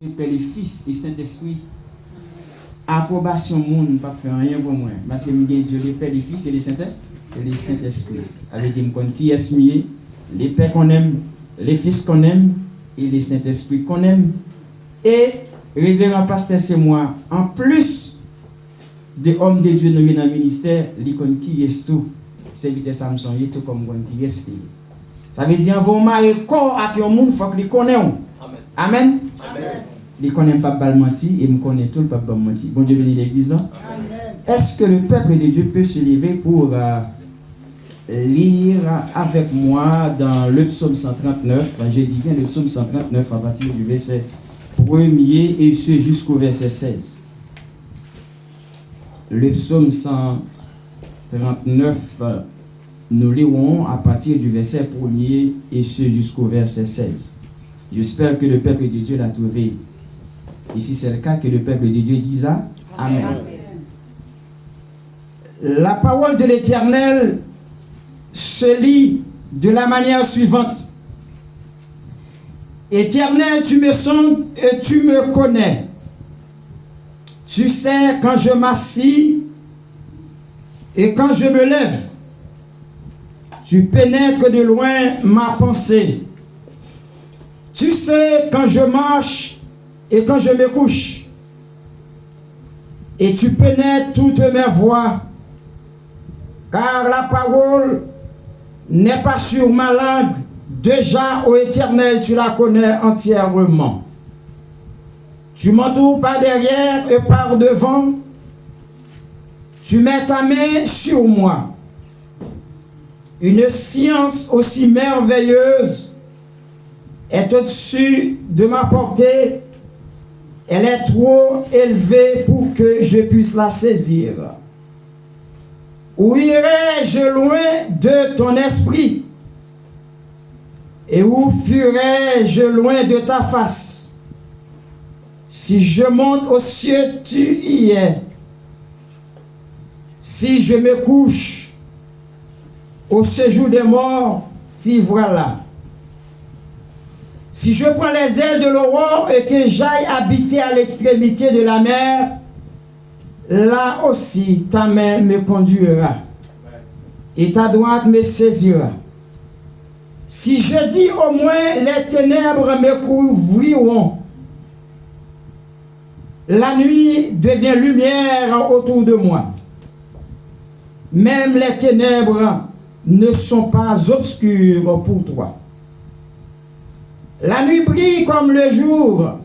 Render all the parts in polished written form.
Père, le Fils et Saint-Esprit. Approbation monde pas faire rien pour moi parce que Dieu le Père, le Fils et le Saint-Esprit. Avec dit me qui est mieux, les pères qu'on aime, les fils qu'on aime et les Saint-Esprit qu'on aime. Et révérend pasteur c'est moi en plus des hommes de Dieu nommés dans le ministère, les qui est tout. Serviteur Samson est tout comme qui est. Ça veut dire vous marier corps avec un monde faut que les connaissent. Amen. Amen. Les connaît pas bal menti et me connaît tout le pas menti. Bon Dieu bénit l'église. Est-ce que le peuple de Dieu peut se lever pour lire avec moi dans le psaume 139, j'ai dit bien le psaume 139 à partir du verset 1er et ce jusqu'au verset 16. Le psaume 139, nous lirons à partir du verset 1er et ce jusqu'au verset 16. J'espère que le peuple de Dieu l'a trouvé. Et si c'est le cas, que le peuple de Dieu dise Amen. La parole de l'Éternel se lit de la manière suivante. Éternel, tu me sondes et tu me connais. Tu sais quand je m'assis et quand je me lève. Tu pénètres de loin ma pensée. Tu sais quand je marche et quand je me couche. Et tu pénètres toutes mes voies. Car la parole n'est pas sur ma langue. Déjà, ô Éternel, tu la connais entièrement. Tu m'entoures par derrière et par devant. Tu mets ta main sur moi. Une science aussi merveilleuse est au-dessus de ma portée. Elle est trop élevée pour que je puisse la saisir. Où irai-je loin de ton esprit? Et où fuirai-je loin de ta face? Si je monte aux cieux, tu y es. Si je me couche au séjour des morts, t'y voilà. Si je prends les ailes de l'aurore et que j'aille habiter à l'extrémité de la mer, là aussi ta main me conduira et ta droite me saisira. Si je dis au moins les ténèbres me couvriront, la nuit devient lumière autour de moi. Même les ténèbres ne sont pas obscures pour toi. La nuit brille comme le jour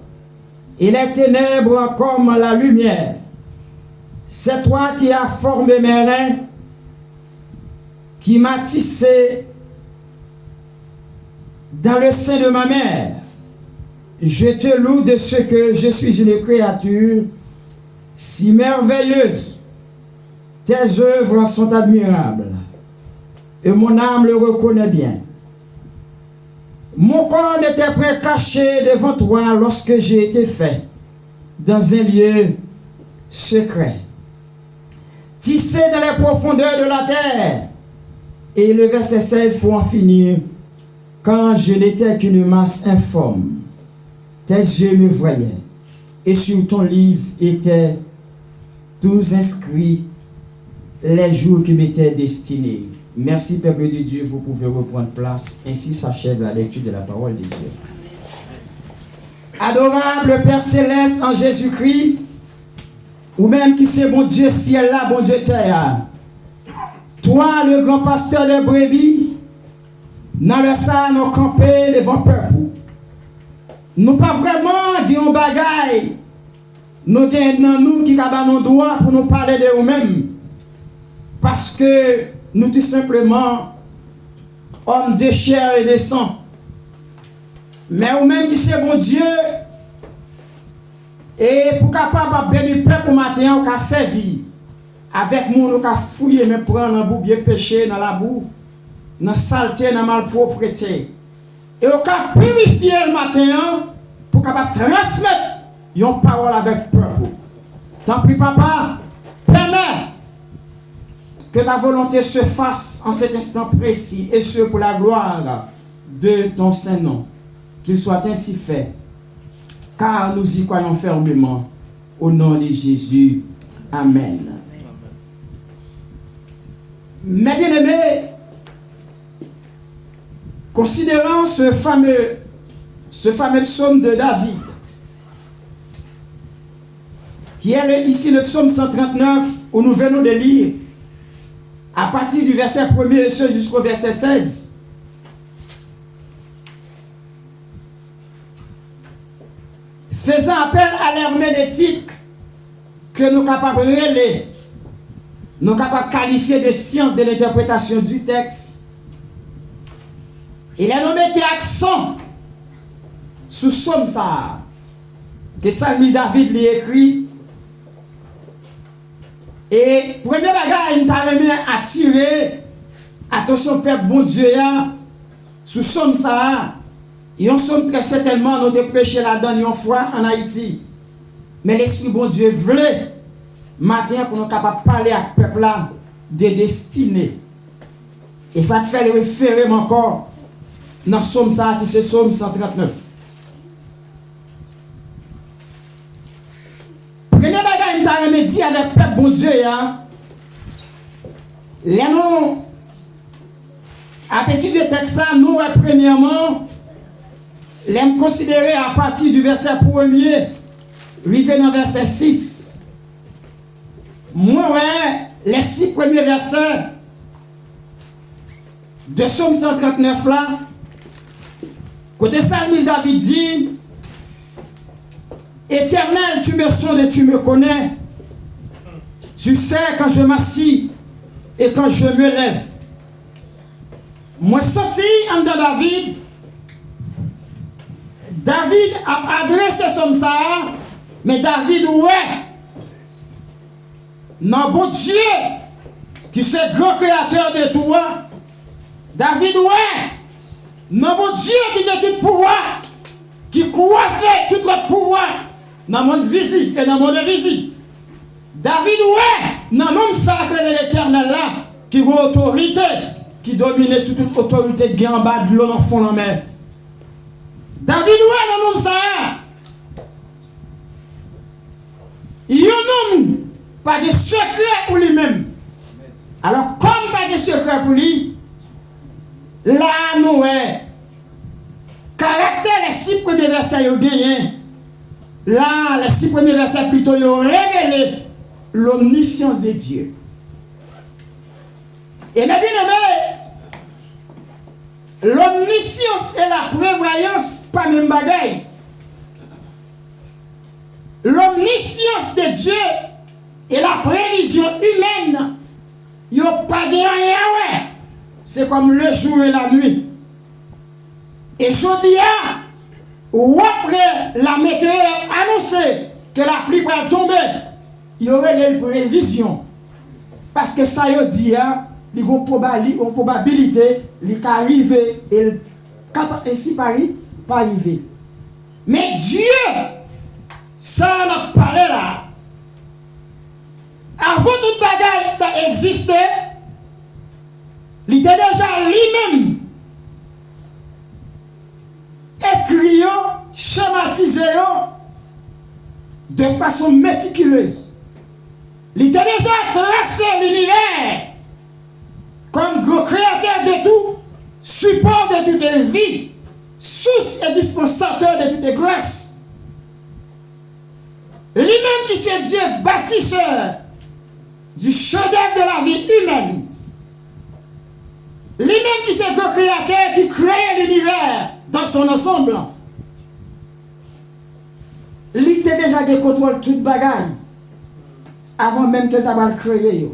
et les ténèbres comme la lumière. C'est toi qui as formé mes reins, qui m'as tissé dans le sein de ma mère. Je te loue de ce que je suis une créature si merveilleuse. Tes œuvres sont admirables et mon âme le reconnaît bien. Mon corps n'était pas caché devant toi lorsque j'ai été fait dans un lieu secret, tissé dans les profondeurs de la terre. Et le verset 16 pour en finir, quand je n'étais qu'une masse informe, tes yeux me voyaient, et sur ton livre étaient tous inscrits les jours qui m'étaient destinés. Merci, peuple de Dieu, vous pouvez reprendre place. Ainsi s'achève la lecture de la parole de Dieu. Adorable Père Céleste en Jésus-Christ, ou même qui c'est bon Dieu ciel là, bon Dieu terre. Toi, le grand pasteur des brebis, dans le sang, nous camper devant le peuple. Nous pas vraiment dit un bagaille. Nous avons nous qui avons nos droits pour nous parler de nous-mêmes. Parce que nous tout simplement hommes de chair et de sang. Mais ou même qui c'est bon Dieu, et pour capable de bénir le peuple matin, on a servi. Avec nous, on a fouillé, mais prendre un bout bien péché dans la boue, dans la saleté, dans la malpropreté. Et on a purifié le matin pour capable transmettre une parole avec le peuple. Tant pis, papa, permets que ta volonté se fasse en cet instant précis, et ce pour la gloire de ton Saint-Nom. Qu'il soit ainsi fait. car nous y croyons fermement. Au nom de Jésus. Amen. Mes bien-aimés, considérant ce fameux psaume de David, qui est ici le psaume 139, où nous venons de lire, à partir du verset 1er et ce jusqu'au verset 16. Faisant appel à l'herméneutique que nous capables de relayer, nous capables de qualifier de science de l'interprétation du texte. Il a nommé accent sous somme ça, que Salmi David lui écrit. Et premier bagage, il t'a remis à tirer, attention, peuple bon Dieu, sous somme ça. Et on somme très certainement, nous avons prêché là-dedans une fois en Haïti. Mais l'Esprit bon Dieu voulait, matin, pour nous capables de parler à ce peuple-là, des destinées. Et ça te fait le référé encore dans Somme ça, qui c'est Somme 139. Premier bagage, nous avons dit avec le peuple bon Dieu, les noms, à petit de texte, nous, premièrement, l'aime considérer à partir du verset 1er, arrivé dans verset 6. Moi, ouais, les 6 premiers versets de Somme 139 là, côté Salmis David dit, Éternel, tu me sondes et tu me connais. Tu sais quand je m'assis et quand je me lève. Moi, sorti en de David. David a adressé son ça, mais David, ouais, non, bon Dieu, qui c'est grand créateur de tout, David, ouais, non, bon Dieu, qui a tout pouvoir, qui coiffe tout le pouvoir, dans le monde visible et dans le monde invisible. David, ouais, non, non, sacré de l'éternel là, qui a autorité, qui domine sur toute autorité qui est en bas de l'eau dans le fond de la mer. David, ouais, non, ça. Il nomme pas de secret pour lui-même. Alors, comme pas de secret pour lui, là, nous, caractère les 6 premiers versets, ils gagnent. Là, les 6 premiers versets, plutôt, ils ont révélé l'omniscience de Dieu. Et mes bien-aimés, l'omniscience et la prévoyance, pas même bagaille. L'omniscience de Dieu et la prévision humaine, ils n'ont pas de rien, ouais. C'est comme le jour et la nuit. Et je dis, ou après la météo annoncé que la pluie va tomber, il y aurait une prévision. Parce que ça, il dit, il y a une probabilité qu'il arrive et ainsi pas arriver. Mais Dieu, ça on a parlé là. Avant toute bagaille a existé, il était déjà lui-même écrit, schématisé de façon méticuleuse. Il était déjà tracé l'univers comme grand créateur de tout, support de toute vie, source et dispensateur de toute grâce. Lui-même qui c'est Dieu bâtisseur du chef-d'œuvre de la vie humaine. Lui-même qui c'est grand créateur qui crée l'univers dans son ensemble. Il était déjà qui contrôle toute bagaille avant même que t'as créé.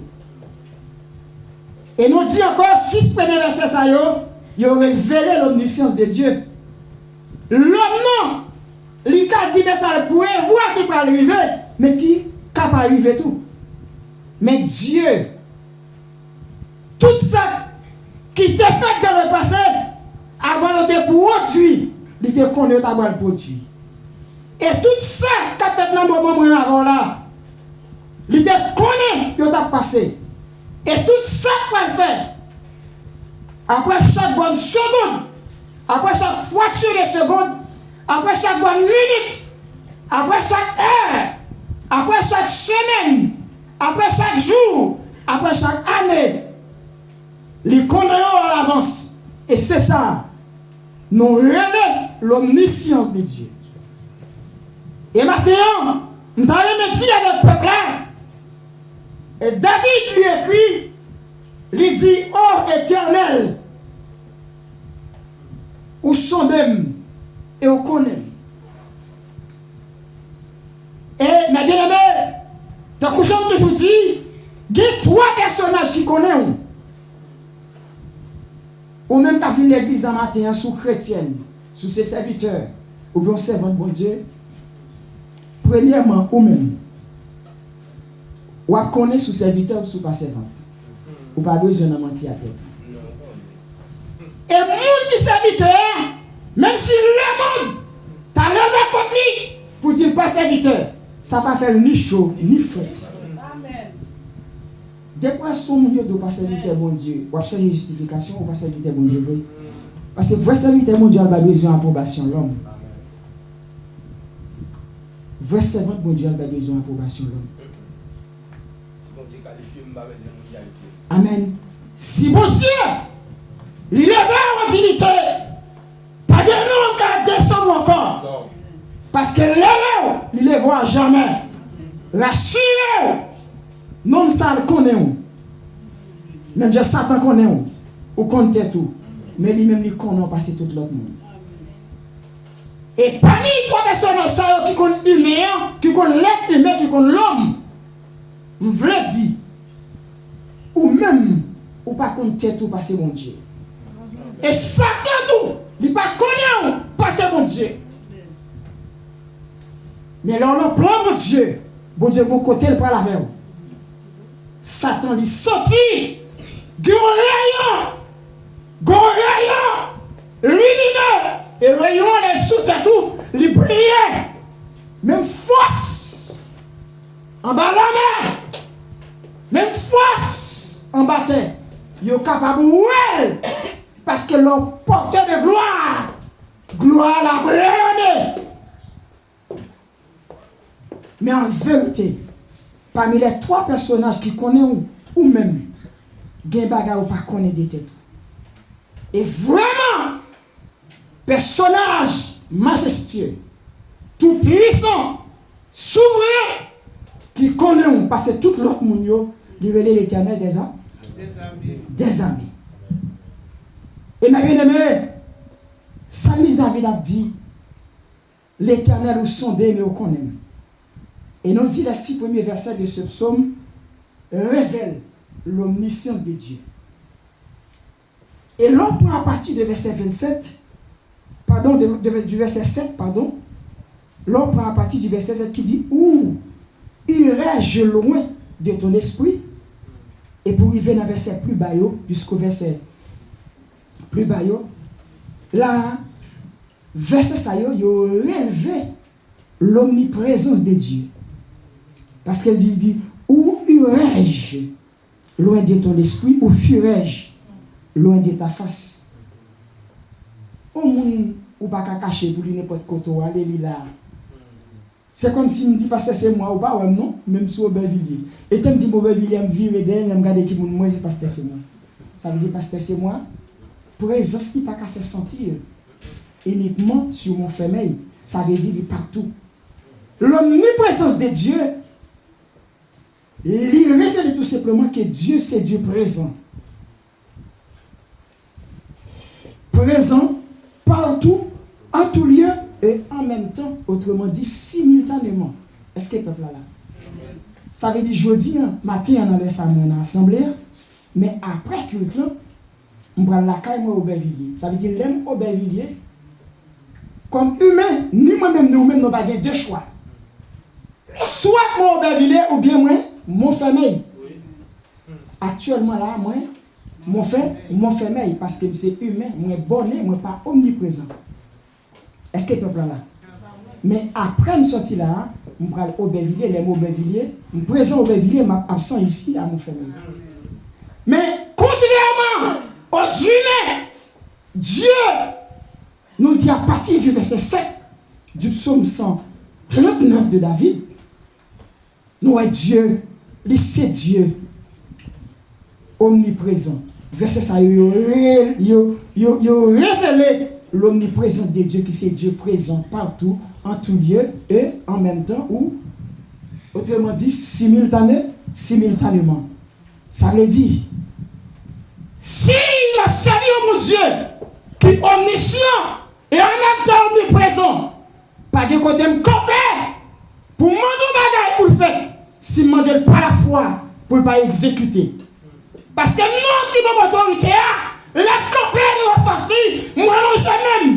Et nous dit encore 6 premiers versets ça il a révélé l'omniscience de Dieu. L'homme non, il a dit mais ça pourrait voir qui peut arriver, mais qui peut arriver tout. Mais Dieu, tout ça qui était fait dans le passé, avant de produire, il était connu d'avoir produit. Et tout ça qui a fait dans le moment où là, il était connu de ta passé. Et tout ça qu'on fait, après chaque bonne seconde, après chaque fraction de seconde, après chaque bonne minute, après chaque heure, après chaque semaine, après chaque jour, après chaque année, les connaissons à l'avance. Et c'est ça, nous relève l'omniscience de Dieu. Et maintenant, nous allons dire à notre peuple là, et David lui écrit, lui dit, ô Éternel, où sondez et où connaît. Et, mes bien-aimés, tant que j'aime toujours dit, il y a 3 personnages qui connaissent. Ou même quand vient l'église en matin, sous chrétienne, sous ses serviteurs, ou bien servant de bon Dieu. Premièrement, ou même, ou à connaître sous serviteur ou sous pas servante. Ou pas besoin de mentir à tête. Et le monde qui serviteur, même si le monde t'a levé contre lui pour dire pas serviteur, ça va faire ni chaud, ni frais. Des poissons, il ne doit pas serviteur bon Dieu. Ou faire une justification, ou pas serviteur bon Dieu. Parce que vrai serviteur bon Dieu a besoin d'approbation l'homme. Vrai servant bon Dieu a besoin d'approbation l'homme. Amen. Si bon Dieu, il est là en dignité, pas de nom qui descend encore. Parce que l'heure, il ne les voit jamais. Rassurez-vous, non ça le connaît. Même je Satan connaît. Ou connaît tout. Mais lui-même, il connaît passer tout l'autre monde. Et parmi les 3 personnes qui connaissent l'humain, qui connaissent l'être humain, qui connaissent l'homme, je veux dire, ou même, ou pas connaître tout passer mon Dieu. Et Satan tout, il pas connaît passer mon Dieu. Mais là, on plan mon Dieu. Bon Dieu, mon côté, il prend la veille. Satan, il sorti. Rayon lumineux. Et rayon, il sous tout, il brillait. Même force en bas la mer. Même force en bas terre. Il est capable de voir. Parce que leur porteur de gloire. Gloire la rayonné. Mais en vérité, parmi les 3 personnages qui connaissent ou même, Genbaga ou pas connaît des têtes. Et vraiment, personnage majestueux, tout puissant, souverain, qui connaît parce que tout l'autre monde, il relève l'Éternel des âmes. Des amis. Et ma bien-aimée, Psalmiste David a dit, l'Éternel ou sondé, mais au connaît. Et nous dit les 6 premiers versets de ce psaume révèlent l'omniscience de Dieu. Et l'on prend à partir du verset 27, pardon, du verset 7, pardon, l'on prend à partir du verset 7 qui dit, où irai-je loin de ton esprit? Et pour arriver dans le verset plus bas, jusqu'au verset plus bas, là, verset ça, il a relevé l'omniprésence de Dieu. Parce qu'elle dit, où irai-je loin de ton esprit, ou fuirai-je loin de ta face? Au monde, ou pas qu'à cacher pour lui n'importe côté, aller là. C'est comme si me dit, parce que c'est moi ou pas, ouais, non, même si Aubervilliers. Et tu me dis, Aubervilliers, me vire d'elle, me regarde qui moi, c'est parce que c'est moi. Ça veut dire parce que c'est moi. Présence, il n'y a pas qu'à faire sentir. Uniquement sur mon femelle. Ça veut dire partout. L'omniprésence de Dieu, il révèle tout simplement que Dieu, c'est Dieu présent. Présent partout, en tout lieu et en même temps, autrement dit simultanément. Est-ce que le peuple là? Ça veut dire jeudi, matin, on avait ça en assemblée, mais après culte, on prend la caille moi Aubervilliers. Ça veut dire l'aime Aubervilliers. Comme humain, ni moi-même, nous-mêmes, nous n'avons pas 2 choix. Soit moi Aubervilliers ou bien moi, mon famille. Actuellement là, moi, mon famille, parce que c'est humain, moi bonnet, moi pas omniprésent. Est-ce que le peuple là? Mais après me sortir là, je prends Aubervilliers, les mots Aubervilliers, je présente Aubervilliers, je absent ici à mon famille. Mais contrairement aux humains, Dieu nous dit à partir du verset 7 du psaume 100, 39 de David, nous voyons Dieu, c'est Dieu omniprésent. Verset ça, il révélé l'omniprésence de Dieu, qui c'est Dieu présent partout, en tout lieu et en même temps, ou autrement dit, simultanément. Ça veut dire, si le Seigneur mon Dieu, qui est omniscient et en même temps omniprésent, pas de côté me copain, pour demander bagaille pour le faire, si je demande pas la foi pour ne pas exécuter. Parce que non, qui mon autorité, la copain de renforcer, moi non jamais.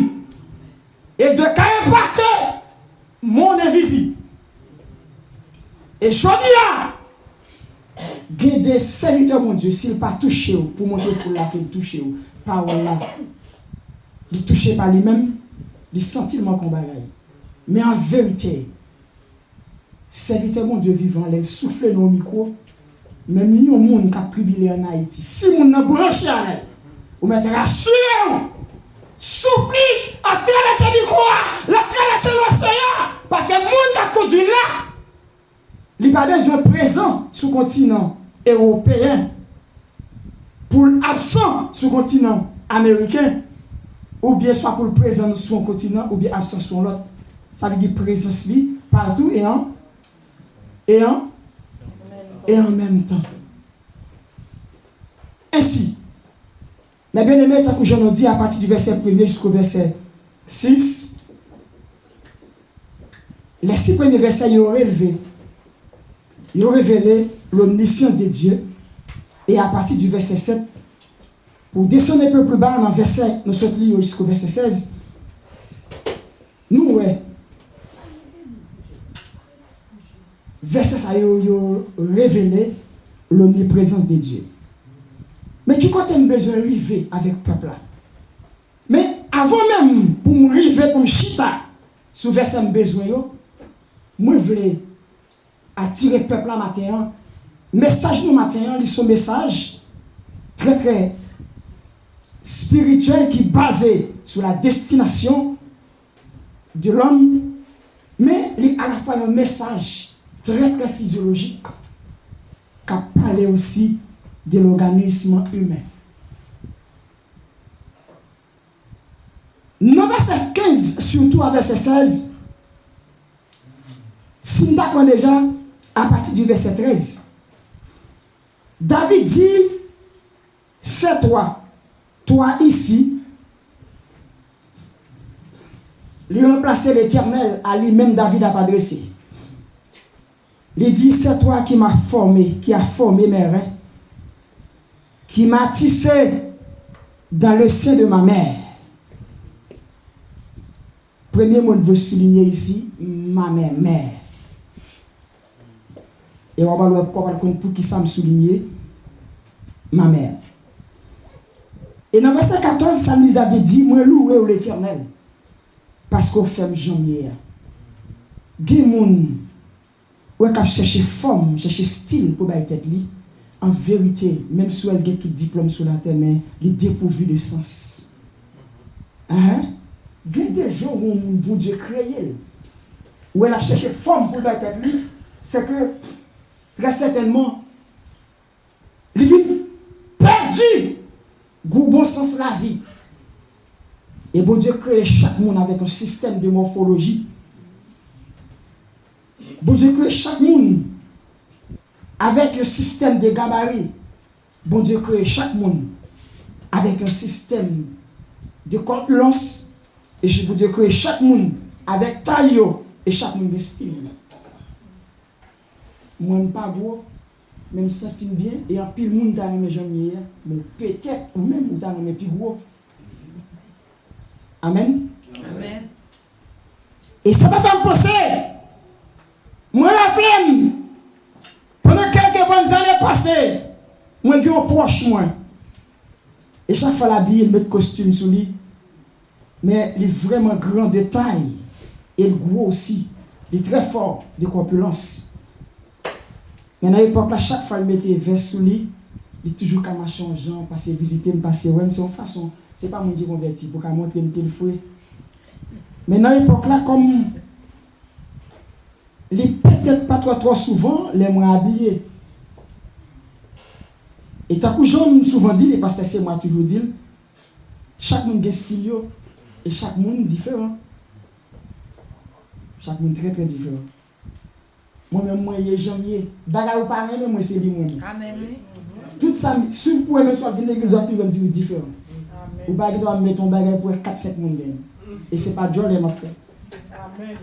Et de cas impacter mon invisible. Et je dis, il y a des serviteurs, mon Dieu, s'il pas touché pour montrer pour la qu'il touche, parole là, il touché par lui-même, il sentit le combat. Mais en vérité, serviteur, mon Dieu vivant, il souffle dans le micro, même si on a tribilé en Haïti, si on a branché à elle, vous mettez rassurez-vous, soufflez à traverser le micro, la traverser l'océan, parce que le monde a conduit là. Il n'y a pas besoin présent sur le continent européen pour absent sur le continent américain, ou bien soit pour le présent sur un continent, ou bien absent sur l'autre. Ça veut dire présence partout et en même temps. Ainsi, mes bien-aimés, tant que je nous dis à partir du verset 1er jusqu'au verset 6, les 6 premiers versets, ils ont révélé l'omniscience de Dieu. Et à partir du verset 7, pour descendre un peu plus bas dans le verset, nous sommes liés jusqu'au verset 16, nous, verset ça a révélé l'omniprésence de Dieu. Mais qui quand on a besoin d'arriver avec le peuple là? Mais avant même, pour me arriver, pour me chita, sur verset besoin, moi je voulais attirer le peuple là matin. Message nous matin, c'est un message très très spirituel qui est basé sur la destination de l'homme, mais il à la fois un message très très physiologique qui parle aussi de l'organisme humain. Dans verset 15, surtout à verset 16, si nous avons déjà à partir du verset 13, David dit, c'est toi ici, lui remplacer l'Éternel à lui-même David a adressé. Il dit, c'est toi qui m'as formé, qui a formé mes reins, qui m'a tissé dans le sein de ma mère. Premier mot que je veux souligner ici, ma mère. Et on va le voir pour qui ça me souligner, ma mère. Et dans verset 14, Samuel David dit, moi loué l'Éternel, parce qu'on fait janvier. Des gens qui cherchent forme, cherchent style pour bailler tête li. En vérité, même si elle a tout diplôme sur la terre, mais elle est dépourvue de sens. Il y a des gens où bon Dieu créé, où elle a cherché forme pour bailler tête li, c'est que très certainement, il vit perdu, goût bon sens la vie. Et bon Dieu crée chaque monde avec un système de morphologie. Bon Dieu crée chaque monde avec un système de gabarit. Bon Dieu crée chaque monde avec un système de corpulence. Et bon Dieu crée chaque monde avec taille et chaque monde de style. Moi, je ne suis pas gros, mais je me sens bien. Et en pile, monde dans mes jambes, mais peut-être ou même ou dans mes plus gros. Amen. Amen. Et ça va faire me penser. Moi, rappelle, pendant quelques bonnes années passées, moi, j'ai un proche, moi. Et chaque fois, l'habille, il met le costume sur lui. Mais il est vraiment grand de taille. Et le gros aussi. Il est très fort de corpulence. Mais à l'époque, là, chaque fois, il mettait veste sur lui. Il est toujours comme changeant, passer visiter, me passer, ouais, c'est une façon. C'est pas mon Dieu converti pour montrer le fouet. Mais dans l'époque là, comme les peut-être pas trop souvent, les moins habillés. Et tant que j'en souvent dit, les pasteurs c'est moi toujours dit, chaque monde a un style et chaque monde différent. Chaque monde très très différent. Moi-même, moi, je suis janvier. Bagarre ou pas, mais moi, c'est lui-même. Amen. Tout ça, si vous pouvez même soit venir à l'église, tu vas me dire différent. Ou pas, tu dois mettre ton bagage pour 4-5 personnes. Et ce n'est pas Dieu qui m'a fait. Amen.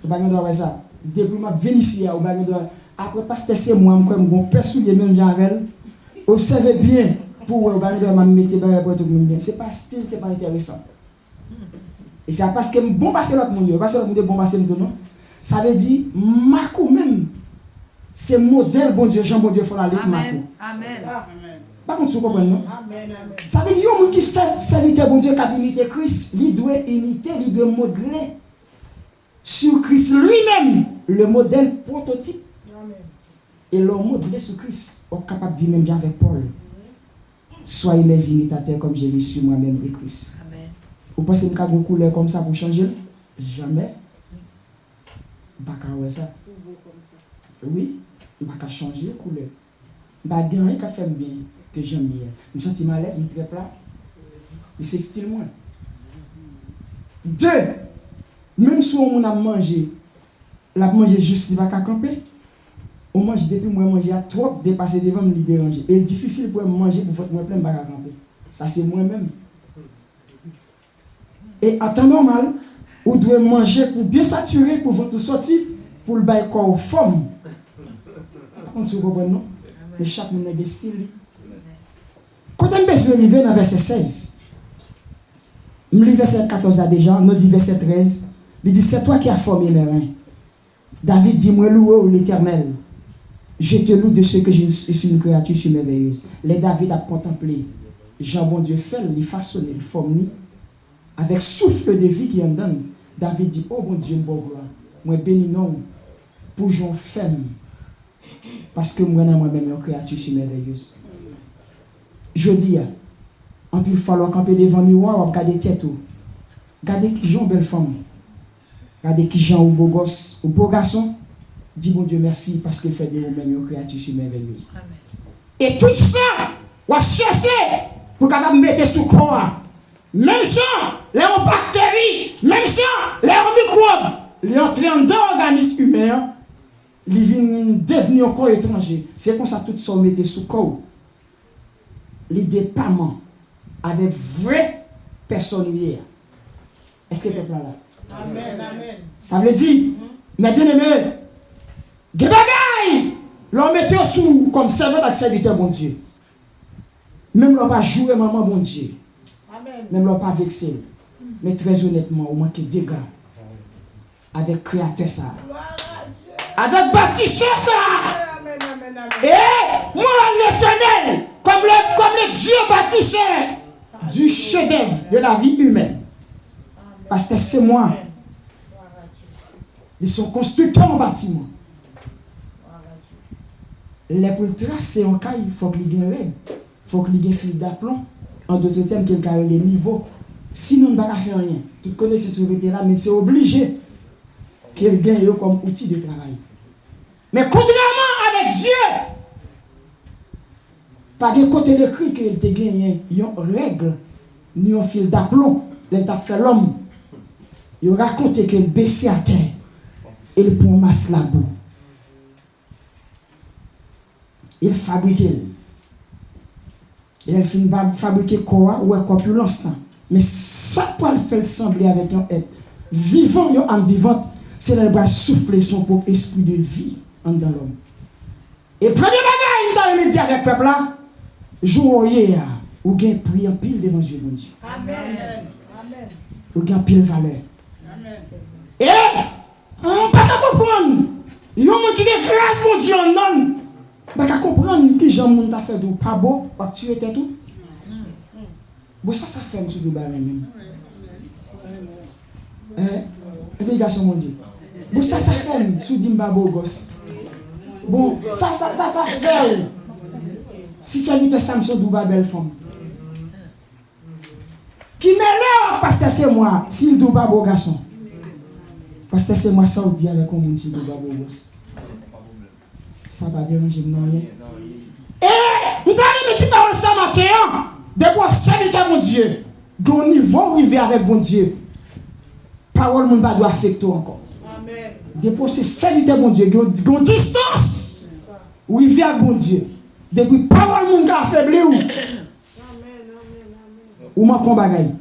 Ou pas, tu dois faire ça. Depuis que je viens ici, ou pas, tu dois. Après, parce que c'est moi, je suis persuadé même Janvel. Observez bien pour vous, tu dois mettre tes bagages pour tout le monde. Ce n'est pas style, ce n'est pas intéressant. Et c'est parce que bon, parce que l'autre monde, parce que l'autre monde, bon, parce que non. Ça veut dire, Marco même, c'est modèle, bon Dieu, Jean, bon Dieu, il faut la lire Marco. Amen. Par contre, vous comprenez, non? Amen. Ça veut dire, un qui serviteur, bon Dieu, qui a imité Christ, il doit imiter, il doit modeler sur Christ lui-même, le modèle prototype. Et le modeler sur Christ, on est capable de dire même bien avec Paul. Soyez mes imitateurs comme j'ai reçu moi-même de Christ. Amen. Vous pensez que vous couleur comme ça pour changer? Jamais. Pas qu'à ça. Oui, pas qu'à changer couleur. Pas rien qui fait bien que j'aime bien. Je me sens mal à l'aise, je me très plat. Mais c'est style moi. Deux, même si on a mangé, la manger juste, il va qu'à camper. On mange depuis moi manger à trop dépasser devant me déranger. Et c'est difficile pour moi manger pour faire moi plein de bagages à camper. Ça c'est moi-même. Et en temps normal, vous devez manger pour bien saturer, pour votre sortie, pour le bail corps aux formes. Par contre, vous comprenez, non? Mais chaque monde a des styles. Quand on besoin d'arriver dans verset 16, le verset 14 a déjà, nous dit verset 13, il dit c'est toi qui as formé mes reins. David dit moi louer l'Éternel. Je te loue de ce que je suis une créature merveilleuse. Les David a contemplé. Jean bon Dieu fait, il façonne, il forme, avec souffle de vie qui en donne. David dit, oh mon Dieu, bon gloire, moi bénis non pour j'en femme, parce que moi-même une créature si merveilleuse. Je dis, en plus il falloir camper devant le miroir, regarder tête ou, regardez qui j'en belle femme, regardez qui j'en ou beau gosse, ou beau garçon, dis bon Dieu merci parce qu'il fait de vous-même une créature si merveilleuse. Amen. Et tout ça, on va chercher pour capable mettre sous corps. Même ça, les bactéries, même ça, les microbes, les entrants dans l'organisme humain, ils viennent devenir encore étrangers. C'est comme ça tout ça mettait sous corps. Les déploiements avec vraie personnalité. Est-ce que le peuple là? Amen. Ça veut dire, mais bien aimé, des bagailles, l'on mettait sous comme serveur et serviteur, mon Dieu. Même l'on pas jouer maman, mon Dieu. Même l'on pas vexé. Mais très honnêtement, on manque de dégâts avec créateur ça. Avec bâtisseur ça. Et moi l'Éternel, comme le Dieu bâtisseur du chef-d'œuvre de la vie humaine. Parce que c'est moi. Ils sont constructeurs en bâtiment. Les pour tracer en caille, il faut qu'il y ait une règle. Il faut qu'il y ait un fil d'aplomb. En d'autres termes, quelqu'un a les niveaux. Sinon, on ne va pas faire rien. Tu connais cette sécurité là, mais c'est obligé qu'il gagne comme outil de travail. Mais contrairement avec Dieu, pas de côté de cri qu'il te gagne, il y a une règle, ni un fil d'aplomb. Il a fait l'homme. Il raconte qu'il baissait à terre. Et il prend masse la boue. Il fabrique. Il finit par fabriquer quoi ou un corpulence. Mais ça peut le faire sembler avec un être vivant, une âme vivante, c'est là qu'il va souffler son propre esprit de vie dans l'homme. Et premier bagage, il doit dire avec le peuple là, jouer ou bien prier en pile devant Dieu, mon Dieu. Amen. Ou bien pile valeur. Amen. Et on ne peut pas comprendre. Il y a un monde qui est grâce, mon Dieu, en homme. On ne peut pas comprendre que Jean monde a fait du pas beau, pas tuer tout. Bon, ça fait M. Dubaï même. Les garçons, mon Dieu. Bon, ça fait sous Dimba Bogos. Bon, ça fait. Si c'est lui, Samson Dubaï, belle femme. Qui m'énerve parce que c'est moi, si le Dubaï beau garçon. Parce que c'est moi ça ou dit avec un monde qui doit ça va déranger non rien. Et nous avons dit par ça matin, de quoi serviteur mon Dieu, au niveau arrivé avec bon Dieu. Parole mon pas doit affecter encore. Amen. Depuis c'est serviteur mon Dieu, une distance. Où il vient avec bon Dieu. Depuis parole mon gars affaibli ou. Amen. Ou ma combat gagne.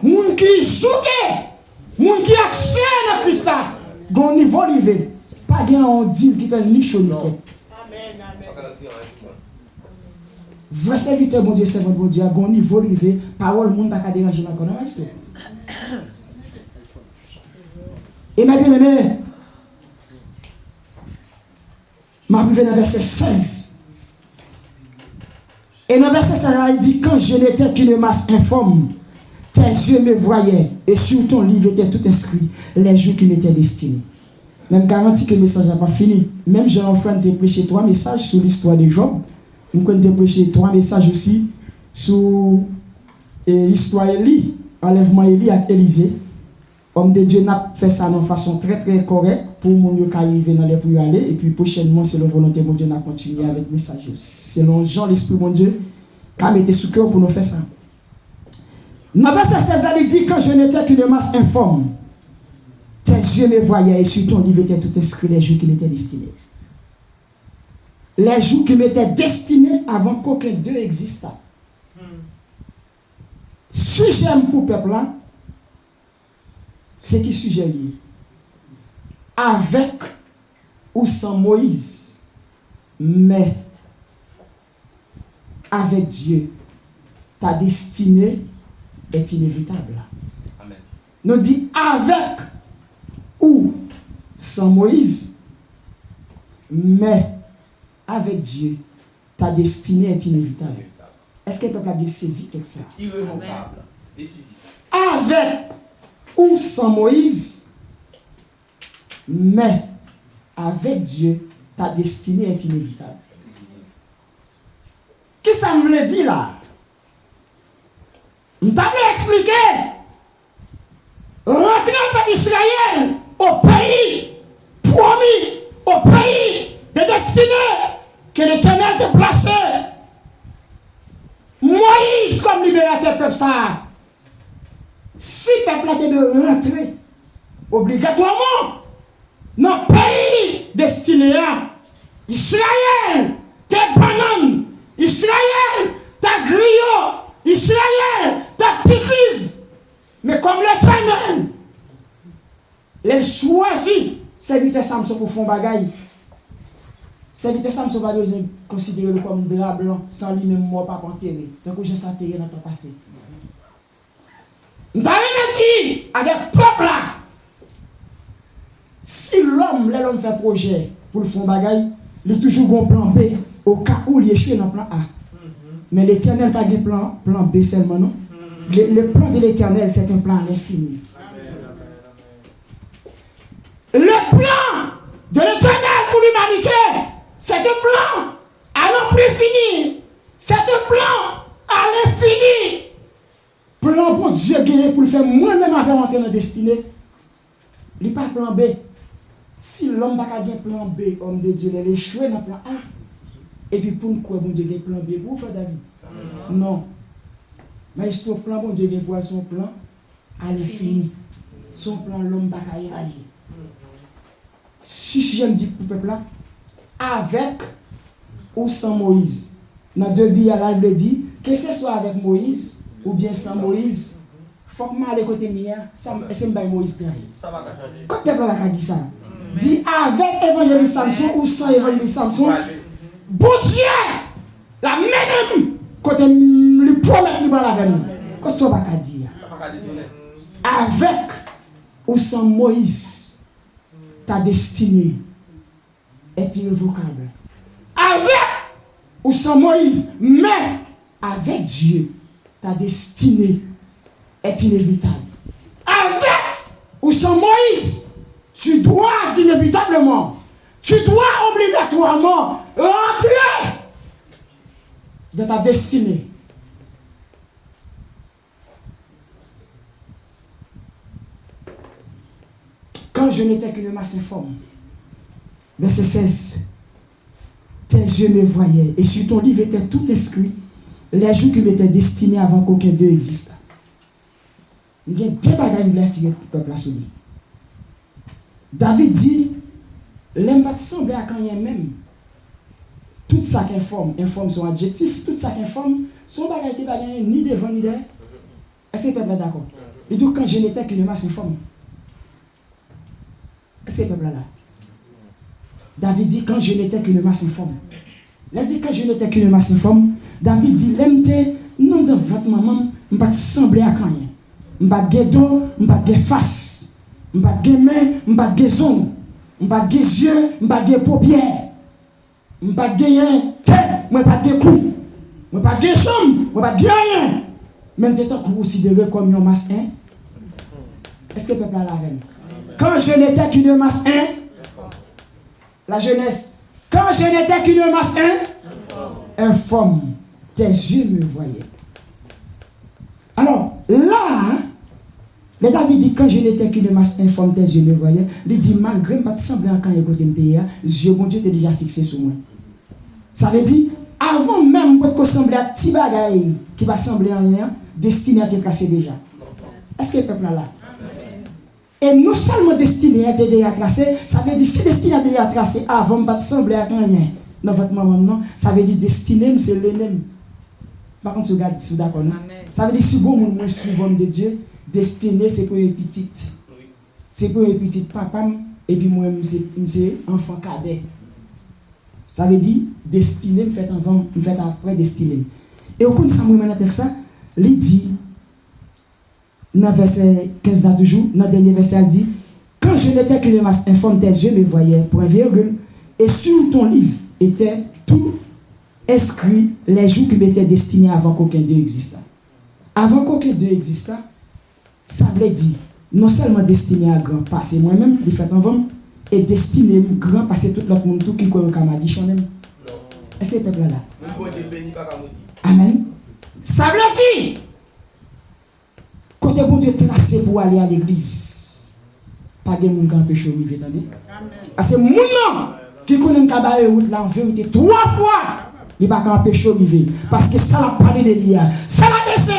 Moun qui souke, moun qui accès dans Christ là, gon niveau arrivé. Pas gain on dit qui fait ni chaud ni frais. Amen. Vrai serviteur bon Dieu, servant bon Dieu, gon niveau arrivé, parole moun pas ka déranger encore non est-ce. Et ma bien-aimé, m'a privé dans verset 16. Et dans verset 16, il dit, quand je n'étais qu'une masse informe, tes yeux me voyaient, et sur ton livre était tout inscrit, les jours qui m'étaient destinés. Même garanti que le message n'a pas fini. Même j'ai enfin de prêcher 3 messages sur l'histoire de Job. Nous avons prêché 3 messages aussi sur l'histoire d'Élie, enlèvement d'Élie avec Élisée. Homme de Dieu n'a fait ça de façon très très correcte pour mon mieux arriver dans les pour y aller. Et puis prochainement, selon la volonté de Dieu, n'a continué avec le message. Selon Jean, l'Esprit de Dieu, qui a mis sous cœur pour nous faire ça. Dans verset 16, il dit, quand je n'étais qu'une masse informe, tes yeux me voyaient et sur ton livre était tout inscrit les jours qui m'étaient destinés. Les jours qui m'étaient destinés avant qu'aucun d'eux existât. Sujet pour le peuple là, c'est qui sujet lié. Avec ou sans Moïse, mais avec Dieu, ta destinée est inévitable. Amen. Nous dit avec ou sans Moïse, mais avec Dieu, ta destinée est inévitable. Est-ce que le peuple a bien saisi tout ça? Irrévocable. Décisif. Avec ou sans Moïse, mais avec Dieu, ta destinée est inévitable. Qu'est-ce que ça me dit là? Je t'avais expliqué. Rentrer au peuple d'Israël, au pays promis, au pays de destinée que l'Éternel a placé. Moïse comme libérateur peuple ça. Si le peuple était de rentrer obligatoirement dans le pays destiné à Israël, tes bananes, Israël, ta griot, Israël, ta picrise. Mais comme l'Éternel, il choisit serviteur Samson pour faire bagaille. Serviteur Samson va besoin considérer comme drap blanc, sans lui même mort pas enterré. Tant que j'ai ça terré dans le temps passé. Nous avons dit avec le peuple là, si l'homme fait projet pour le faire bagaille, il a toujours un plan B au cas où il échoue dans le plan A. Mais l'Éternel n'a pas de plan B seulement, non? Le plan de l'Éternel, c'est un plan à l'infini. Le plan de l'Éternel pour l'humanité, c'est un plan à non plus fini. C'est un plan à l'infini. Plan pour Dieu gagner pour le faire moi-même avant rentrer dans la destinée. Il n'y a pas de plan B. Si l'homme n'a pas de plan B, homme de Dieu, il est échoué dans le plan A. Et puis pour nous, bon Dieu, il y a un plan B pour faire David. Non. Mais son plan, bon Dieu, il y a son plan à l'infini. Son plan, l'homme n'a pas y aller. Si j'aime dire pour le peuple là, avec ou sans Moïse. Dans 2 billes, il veut dire que ce soit avec Moïse ou bien sans Moïse, il faut que je aille côté mien, c'est Moïse trahi. Ça va changer. Quand le peuple va dire ça, dit avec évangéliste Samson ou sans évangéliste Samson, bon Dieu, la même côté le promet de la veine. Qu'est-ce que ça va dire? Avec ou sans Moïse, ta destinée est irrévocable. Avec ou sans Moïse, mais avec Dieu, ta destinée est inévitable. Avec ou sans Moïse, tu dois inévitablement, tu dois obligatoirement rentrer dans ta destinée. quand je n'étais qu'une masse informe. Verset 16. Tes yeux me voyaient, et sur ton livre était tout inscrit, les jours qui m'étaient destinés avant qu'aucun d'eux existe. Il y a deux bagages qui veulent attirer le peuple à ce livre. David dit, l'aime pas sembler à quand il y a même. Tout ça qui informe son adjectif, tout ça qui informe, son bagage qui n'est ni devant ni derrière. Est-ce que le peuple est d'accord? Il dit quand je n'étais qu'une masse informe. Est-ce que le peuple est là? David dit quand je n'étais qu'une masse informe. Il dit quand je n'étais qu'une masse informe. David dit l'aime non de votre maman, je ne pas sembler à quand il y a. Je ne pas de dos, je ne pas de face, je ne pas de main, je ne pas de ongles, je ne pas de yeux, je ne pas de paupières. Je ne pas de tête, je ne pas de cou, je ne pas de chambre, je ne pas de rien. Même de temps que vous considérez comme une masse 1. Est-ce que le peuple a la reine? Quand je n'étais qu'une masse 1, la jeunesse, quand je n'étais qu'une masse 1, informe, tes yeux me voyaient. Alors, là, le David dit, quand je n'étais qu'une masse informe, tes yeux me voyaient. Il dit, malgré ma semblance quand il y a côté de Dieu, mon Dieu, t'es déjà fixé sur moi. Ça veut dire, avant même que sembler à petit bagaille qui va sembler en rien, destiné à te tracé déjà. Est-ce que le peuple est là? Et non seulement destiné à te déjà tracé, ça veut dire, si destiné à te déjà tracé avant, pas sembler à rien. Dans votre maman, non, ça veut dire destiné, c'est l'ennemi. Par contre, si vous d'accord, non? Ça veut dire, si vous moi suis l'homme de Dieu, destiné, c'est pour les petites. C'est pour les petites papa, et puis moi, c'est enfant cadet. Ça veut dire, destiné, me fait avant, me fait après destiné. Et au compte ça, moi, avec ça, il dit, dans verset 15 là toujours, dans le dernier verset, il dit, quand je n'étais qu'une masse informe, tes yeux me voyaient, point virgule, et sur ton livre était tout inscrit les jours qui m'étaient destinés avant qu'aucun d'eux existât. Avant qu'aucun d'eux existât, ça veut dire, non seulement destiné à grand, parce que moi-même, il fait en vente, et destiné à grand, parce que tout l'autre monde qui connaît comme a dit, je n'aime. Est-ce que le peuple est là? Amen. Ça veut dire, côté bon Dieu tracé pour aller à l'église, pas de monde qui empêche de vivre, attendez. Parce que mon nom, qui connaît le cabaret route là, en vérité, 3 fois, il ne va pas empêcher de vivre. Parce que ça l'a parlé de l'IA. Ça l'a décidé,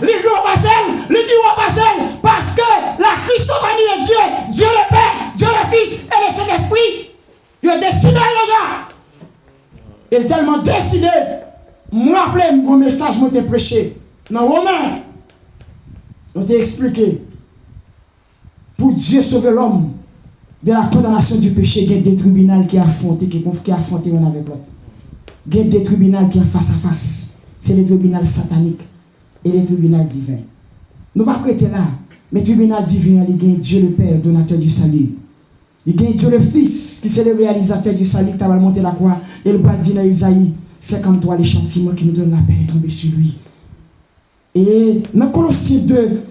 les jours passent, les jours passent, parce que la Christophanie est Dieu, Dieu le Père, Dieu le Fils et le Saint-Esprit. Il a décidé déjà. Il est tellement décidé. Moi, rappelez mon message, moi, t'ai prêché. Dans Romain, on t'a expliqué. Pour Dieu sauver l'homme de la condamnation du péché, il y a des tribunaux qui affrontent, qui affrontent l'un avec l'autre. Il y a des tribunaux qui sont face à face. C'est les tribunaux sataniques et les tribunaux divins. Nous ne pouvons pas prêter là. Mais les tribunaux divins, il y a Dieu le Père, donateur du salut. Il y a Dieu le Fils, qui est le réalisateur du salut, qui a monté la croix. Et il va dire dans Isaïe 53, les châtiments qui nous donnent la paix est tombé sur lui. Et dans Colossiens 2,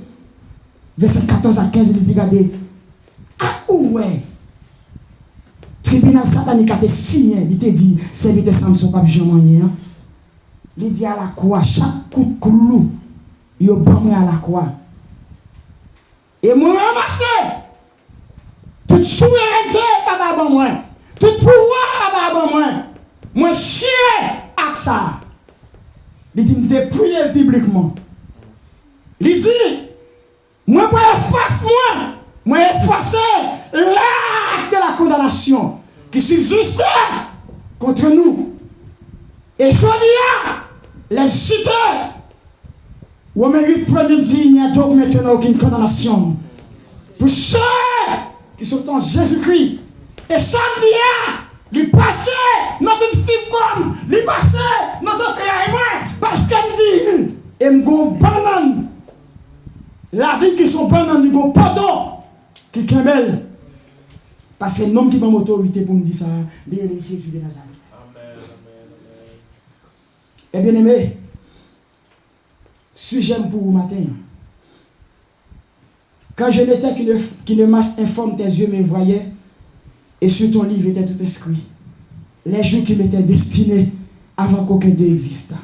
verset 14 à 15, il dit, regardez, ah ouais, tribunal satanique a été signé, il te dit, serviteur Samson, pas besoin de moyen. Il dit à la croix, chaque coup de clou, il a bon à la croix. Et moi, ramassé, toute souveraineté, pas bon moi, tout pouvoir, pas bon moi, moi, chien, avec ça. Il dit, me dépouiller bibliquement. Il dit, moi, moi, effacer l'acte de la condamnation qui subsistait contre nous. Et je dis, les cités, Romains 8, premier dit, il n'y a donc maintenant aucune condamnation pour ceux qui sont en Jésus-Christ. Et samedi, il passait notre fibre comme, il passait notre travail, parce qu'elle dit, et m'gon banane, la vie qui sont bananes, m'gon poteau, qui kembel. Parce que l'homme qui m'a autorité pour me dire ça, il est Jésus de Nazareth. Eh bien aimé, sujet pour vous matin. Quand je n'étais qu'une masse informe, tes yeux me voyaient, et sur ton livre était tout inscrit. Les jours qui m'étaient destinés avant qu'aucun d'eux existât.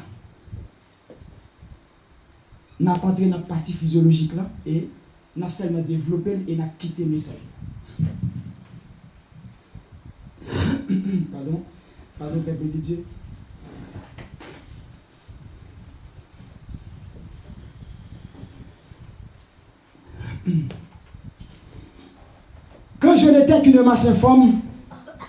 Nous avons entré dans la partie physiologique là, et nous avons seulement développé et nous avons quitté le message. Pardon, peuple de Dieu. Quand je n'étais qu'une masse informe,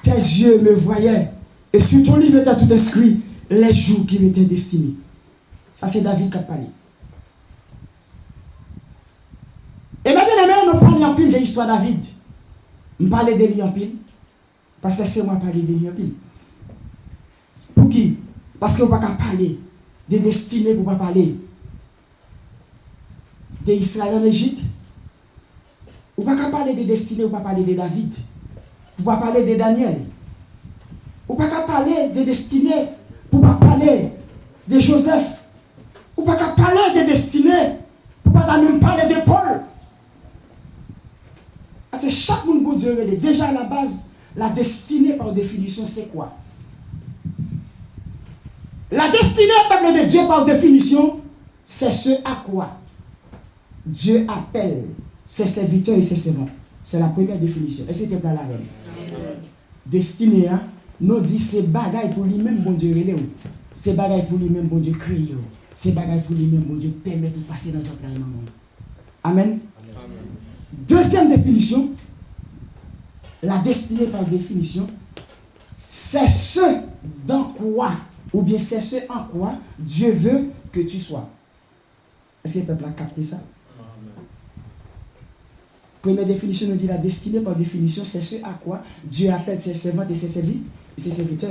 tes yeux me voyaient, et sur ton livre était tout inscrit les jours qui m'étaient destinés. Ça, c'est David qui a parlé. Et ma bien-aimée, on parle en pile de l'histoire de David. On parle de lui en pile, parce que c'est moi qui parle de lui en pile. Pour qui? Parce qu'on ne peut pas parler de destinée pour ne pas parler d'Israël en Égypte. On ne peut pas parler de destinée, on ne peut pas parler de David. On ne peut pas parler de Daniel. On ne peut pas parler de destinée, on ne peut pas parler de Joseph. On ne peut pas parler de destinée, on ne peut pas même parler de Paul. Parce que chaque monde, bon Dieu, déjà à la base, la destinée par définition, c'est quoi? La destinée, peuple de Dieu, par définition, c'est ce à quoi Dieu appelle ses serviteurs et ses servants. C'est la première définition. Est-ce que tu as la reine? Destinée, hein? Nous dit c'est bagaille pour lui-même, bon Dieu, c'est bagaille pour lui-même, bon Dieu, créé. C'est bagaille pour lui-même, bon Dieu, permet de passer dans un carrément. Amen. Deuxième définition, la destinée par définition, c'est ce dans quoi, ou bien c'est ce en quoi Dieu veut que tu sois. Est-ce que le peuple a capté ça? Première définition nous dit la destinée par définition, c'est ce à quoi Dieu appelle ses servantes et ses serviteurs.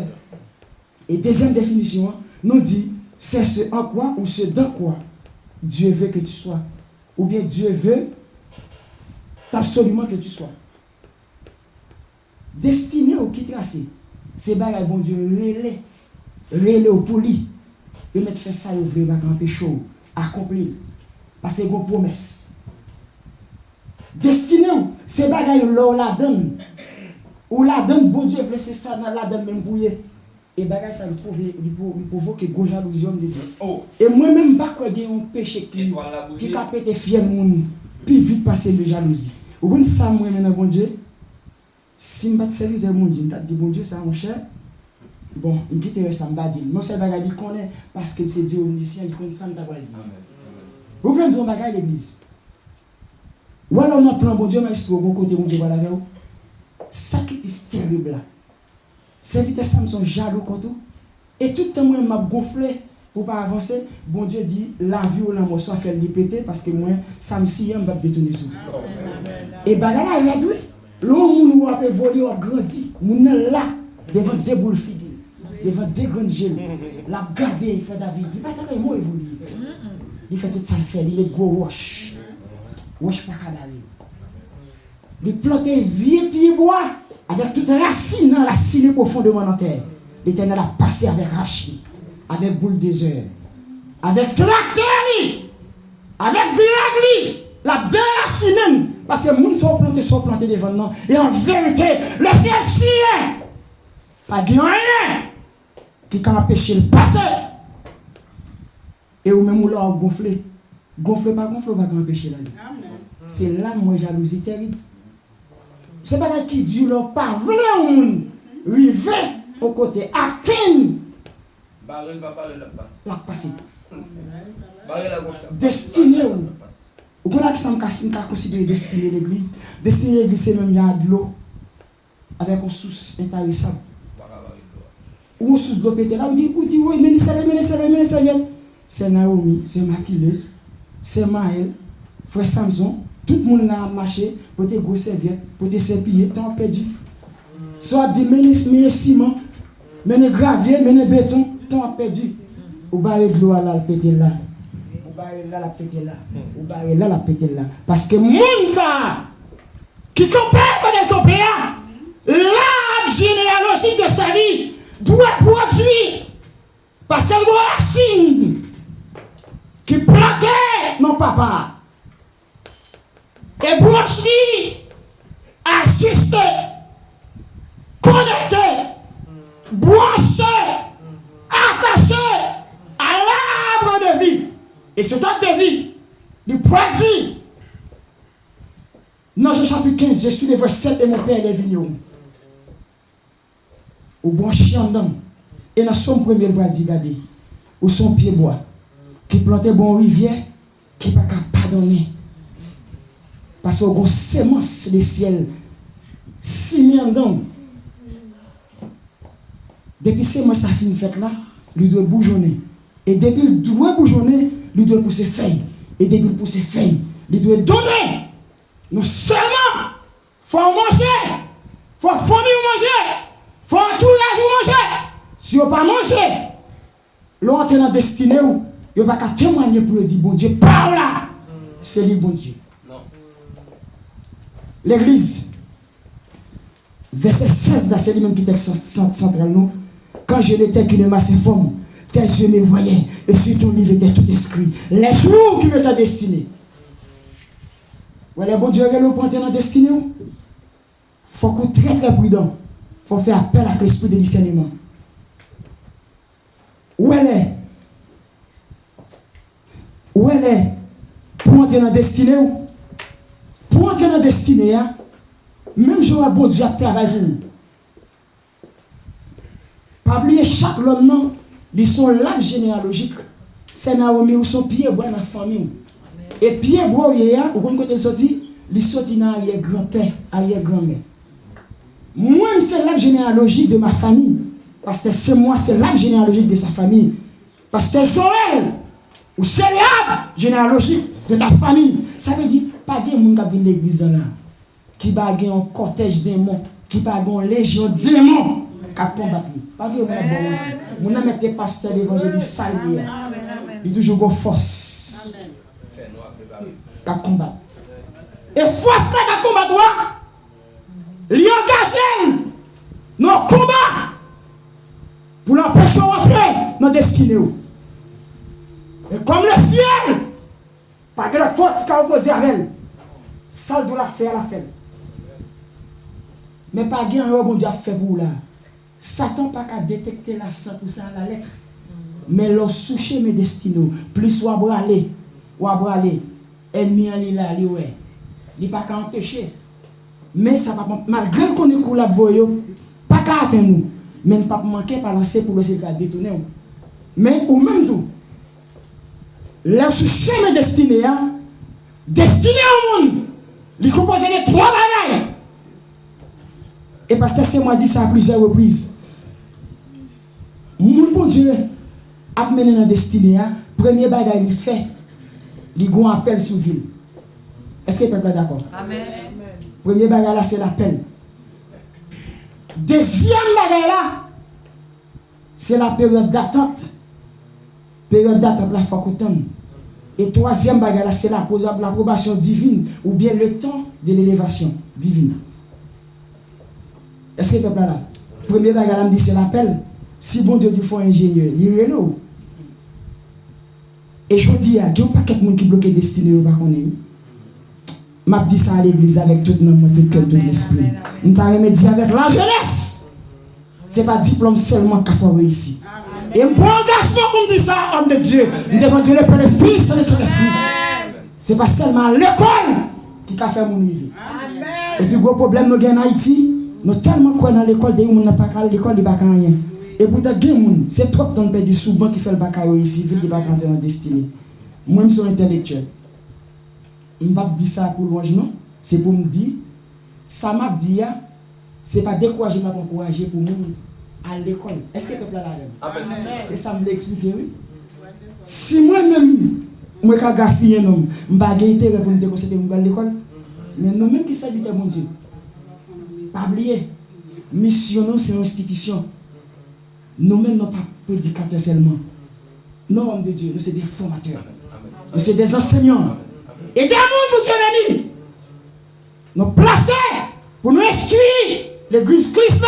Et deuxième définition nous dit c'est ce en quoi ou ce dans quoi Dieu veut que tu sois. Ou bien Dieu veut absolument que tu sois. Destiné au qui tracé. Ces bagages vont Dieu relais au poli. Et mettre faire ça au vrai bac en pécho. Accomplir. Parce que c'est une promesse. Destiné, ces bagages là la donne. Ou la donne, bon Dieu veut laisser ça dans la donne même bouillé. Et bagages ça lui provoque une jalousie de Dieu. Oh. Et moi-même, pas quoi il y a un péché qui a pété fier moun. Puis vite passer de jalousie. Vous voyez ça, moi, maintenant, bon Dieu, si je ne suis pas de mon Dieu, je dis, bon Dieu, ça, mon cher, bon, il me quitte ça, je dis, non, c'est bagage, il connaît, parce que c'est Dieu omniscient, il connaît ça, je vais dire. Vous voyez un bagage l'église. Ou alors, on prend, bon Dieu, mais il bon côté, bon Dieu, voilà, sacrifice terrible là. Serviteur Samson jaloux contre tout. Et tout le temps, moi, je m'a gonflé. Pour ne pas avancer, bon Dieu dit, la vie ou la mort soit fait répéter parce que moi, ça me s'y va détourner sur. Et bien là, il y a deux. L'homme a évolué, a grandi. Mon là, devant des boules figues, devant des grandes gènes. La garder, il fait David. Il ne va pas évoluer. Il fait tout ça, il fait. Il est gros roche. Roche pas cadavre. Il plante vieux pieds bois avec toute racine, racine profondément dans la terre. L'Éternel a passé avec Rachid. Avec boule des heures, avec tracteur, avec direct, la déracine, parce que les gens sont plantés devant nous. Et en vérité, le ciel sien, pas de rien qui peut empêcher le passer. Et au même là, gonflé. Gonflé, pas empêcher la vie. C'est là, moi, jalousie terrible. C'est pas là qui dit leur pas vrai au monde, river au côté, atteindre. La passé. Destiné ou? Vous connaissez que ça me considère destiné l'église? Destiné l'église, c'est même il y a de l'eau avec une source intarissable. Ou une source d'eau pété là, vous dites, oui, mais c'est Naomi, c'est Machileuse, c'est Maël, frère Samson, tout le monde a marché pour tes grosses serviettes, pour tes serpillers, temps perdu. Soit des mené ciment, mené gravier, mené béton. On a perdu. Ou barrer de l'eau à la péter là. Ou barrer là la péter là. Ou barrer là la péter là. Parce que moun ça qui compare avec ton pays, l'arbre généalogique de sa vie doit produire. Parce qu'elle doit racine qui plantait mon papa. Et branchi, assisté, connecté, branché, attaché à l'arbre de vie. Et ce arbre de vie, du produit. Dans Jean chapitre 15, je suis le verset 7 et mon père est vigneron. ou bon chien dedans. Et dans son premier bras, dit, regardez, ou son pied bois, qui plantait bon rivière, qui pas capable pardonner. Parce qu'on sémence le ciel, si mis en dedans. Depuis ces mois, ça finit fait là, lui doit bourgeonner. Et depuis il doit bourgeonner, lui doit pousser feuille. Et depuis il pousse feuille, lui doit donner. Non seulement, faut manger, faut famille manger, faut entourage manger. Si on pas manger, l'on est dans la destinée, on ne va pas témoigner pour dire bon Dieu, par là, c'est lui bon Dieu. L'église, verset 16, c'est lui-même qui est central, nous. Quand je n'étais qu'une masse informe, tes yeux me voyaient, et sur ton livre était tout écrit. Les jours qui m'étaient destinés. Voilà, bon Dieu, nous pour entrer dans la destinée. Il faut qu'on soit très très prudent. Il faut faire appel à l'esprit de discernement. Où elle est? Où elle est? Pour entrer dans la destinée. Pour entrer dans la destinée, même je vois bon Dieu travailler. Pas oublier chaque homme, ils sont l'arbre généalogique. C'est Naomi ou son pied bois dans la famille. Et pied bois, ou comme côté sorti, ils sortent dans arrière-grand-père, arrière-grand-mère. Moi, c'est l'arbre généalogique de ma famille. Parce que c'est moi, c'est l'arbre généalogique de sa famille. Parce que Joël, ou c'est l'arbre généalogique de ta famille. Ça veut dire, pas de monde qui vient de l'église là, qui va avoir un cortège démons, qui va avoir une légion de démons qui combattent. Pas de monde qui va mentir. Mon ami était pasteur d'évangéliste salé. Il toujours une force qui combat. Et force qui combat, il engage nos combats pour l'empêcher de rentrer dans la destinée. Et comme le ciel, pas de la force qui a opposé à elle, ça doit la faire, la fait. Mais pas de un bon Dieu a fait pour là. Satan pas qu'à détecter la 100% à la lettre. Mais l'on souche mes destinées. Plus ou à braler, ennemi en là, il pas qu'à empêcher. Mais ça va malgré qu'on écoute la voie, pas qu'à atteindre nous. Mais ne pas manquer par lancer pour essayer de détourner. Mais ou même tout. Là souche mes destinées, destiné au monde, il compose de 3 bagailles. Et parce que c'est moi dit ça à plusieurs reprises. Mon bon Dieu a mené dans la destinée. Premier bagaille il fait, il a un appel sur la ville. Est-ce que le peuple est d'accord? Amen. Premier bagaille là, c'est l'appel. Deuxième bagaille là, c'est la période d'attente. Période d'attente, la fois qu'on. Et troisième bagaille là, c'est l'approbation divine ou bien le temps de l'élévation divine. Est-ce que le peuple est là? Premier bagaille là, me dit c'est l'appel. Si bon Dieu dit faut ingénieur, il est là. Et je dis, il y a pas quelqu'un qui bloque la destinée ou pas qu'on est. Je dis ça à l'église avec tout le monde, tout le cœur, tout l'esprit. Je me dis avec la jeunesse. Ce n'est pas diplôme seulement qu'il faut réussir. Et un bon engagement pour me dire ça, homme de Dieu. Nous devons dire le Père, le Fils et le Saint-Esprit. Ce n'est pas seulement l'école qui a fait mon vie. Et puis, gros problème, nous avons en Haïti. Nous tellement quoi dans l'école, nous n'avons pas qu'à l'école, il n'y a pas rien. Et pour ta gueule, c'est trop de temps perdu souvent qui fait le bac ici, il n'y a pas qu'à en destinée. Moi, je suis intellectuel. Je ne vais pas dire ça pour loin, non. C'est pour me dire, ça m'a dit, ce n'est pas décourager, mais encourager pour nous à l'école. Est-ce que le peuple a la même? C'est ça me l'expliquer, oui. Si moi-même, je suis gaffé, je ne vais pas intérêt pour me déconseiller à l'école. Mais nous-mêmes qui sommes mon Dieu. Pas oublier, mission, c'est une institution. Nous-mêmes, nous ne sommes pas prédicateurs seulement. Non, homme de Dieu, nous sommes des formateurs. Nous sommes des enseignants. Et des mondes, mon Dieu béni. Nous placer pour nous instruire l'église Christ là.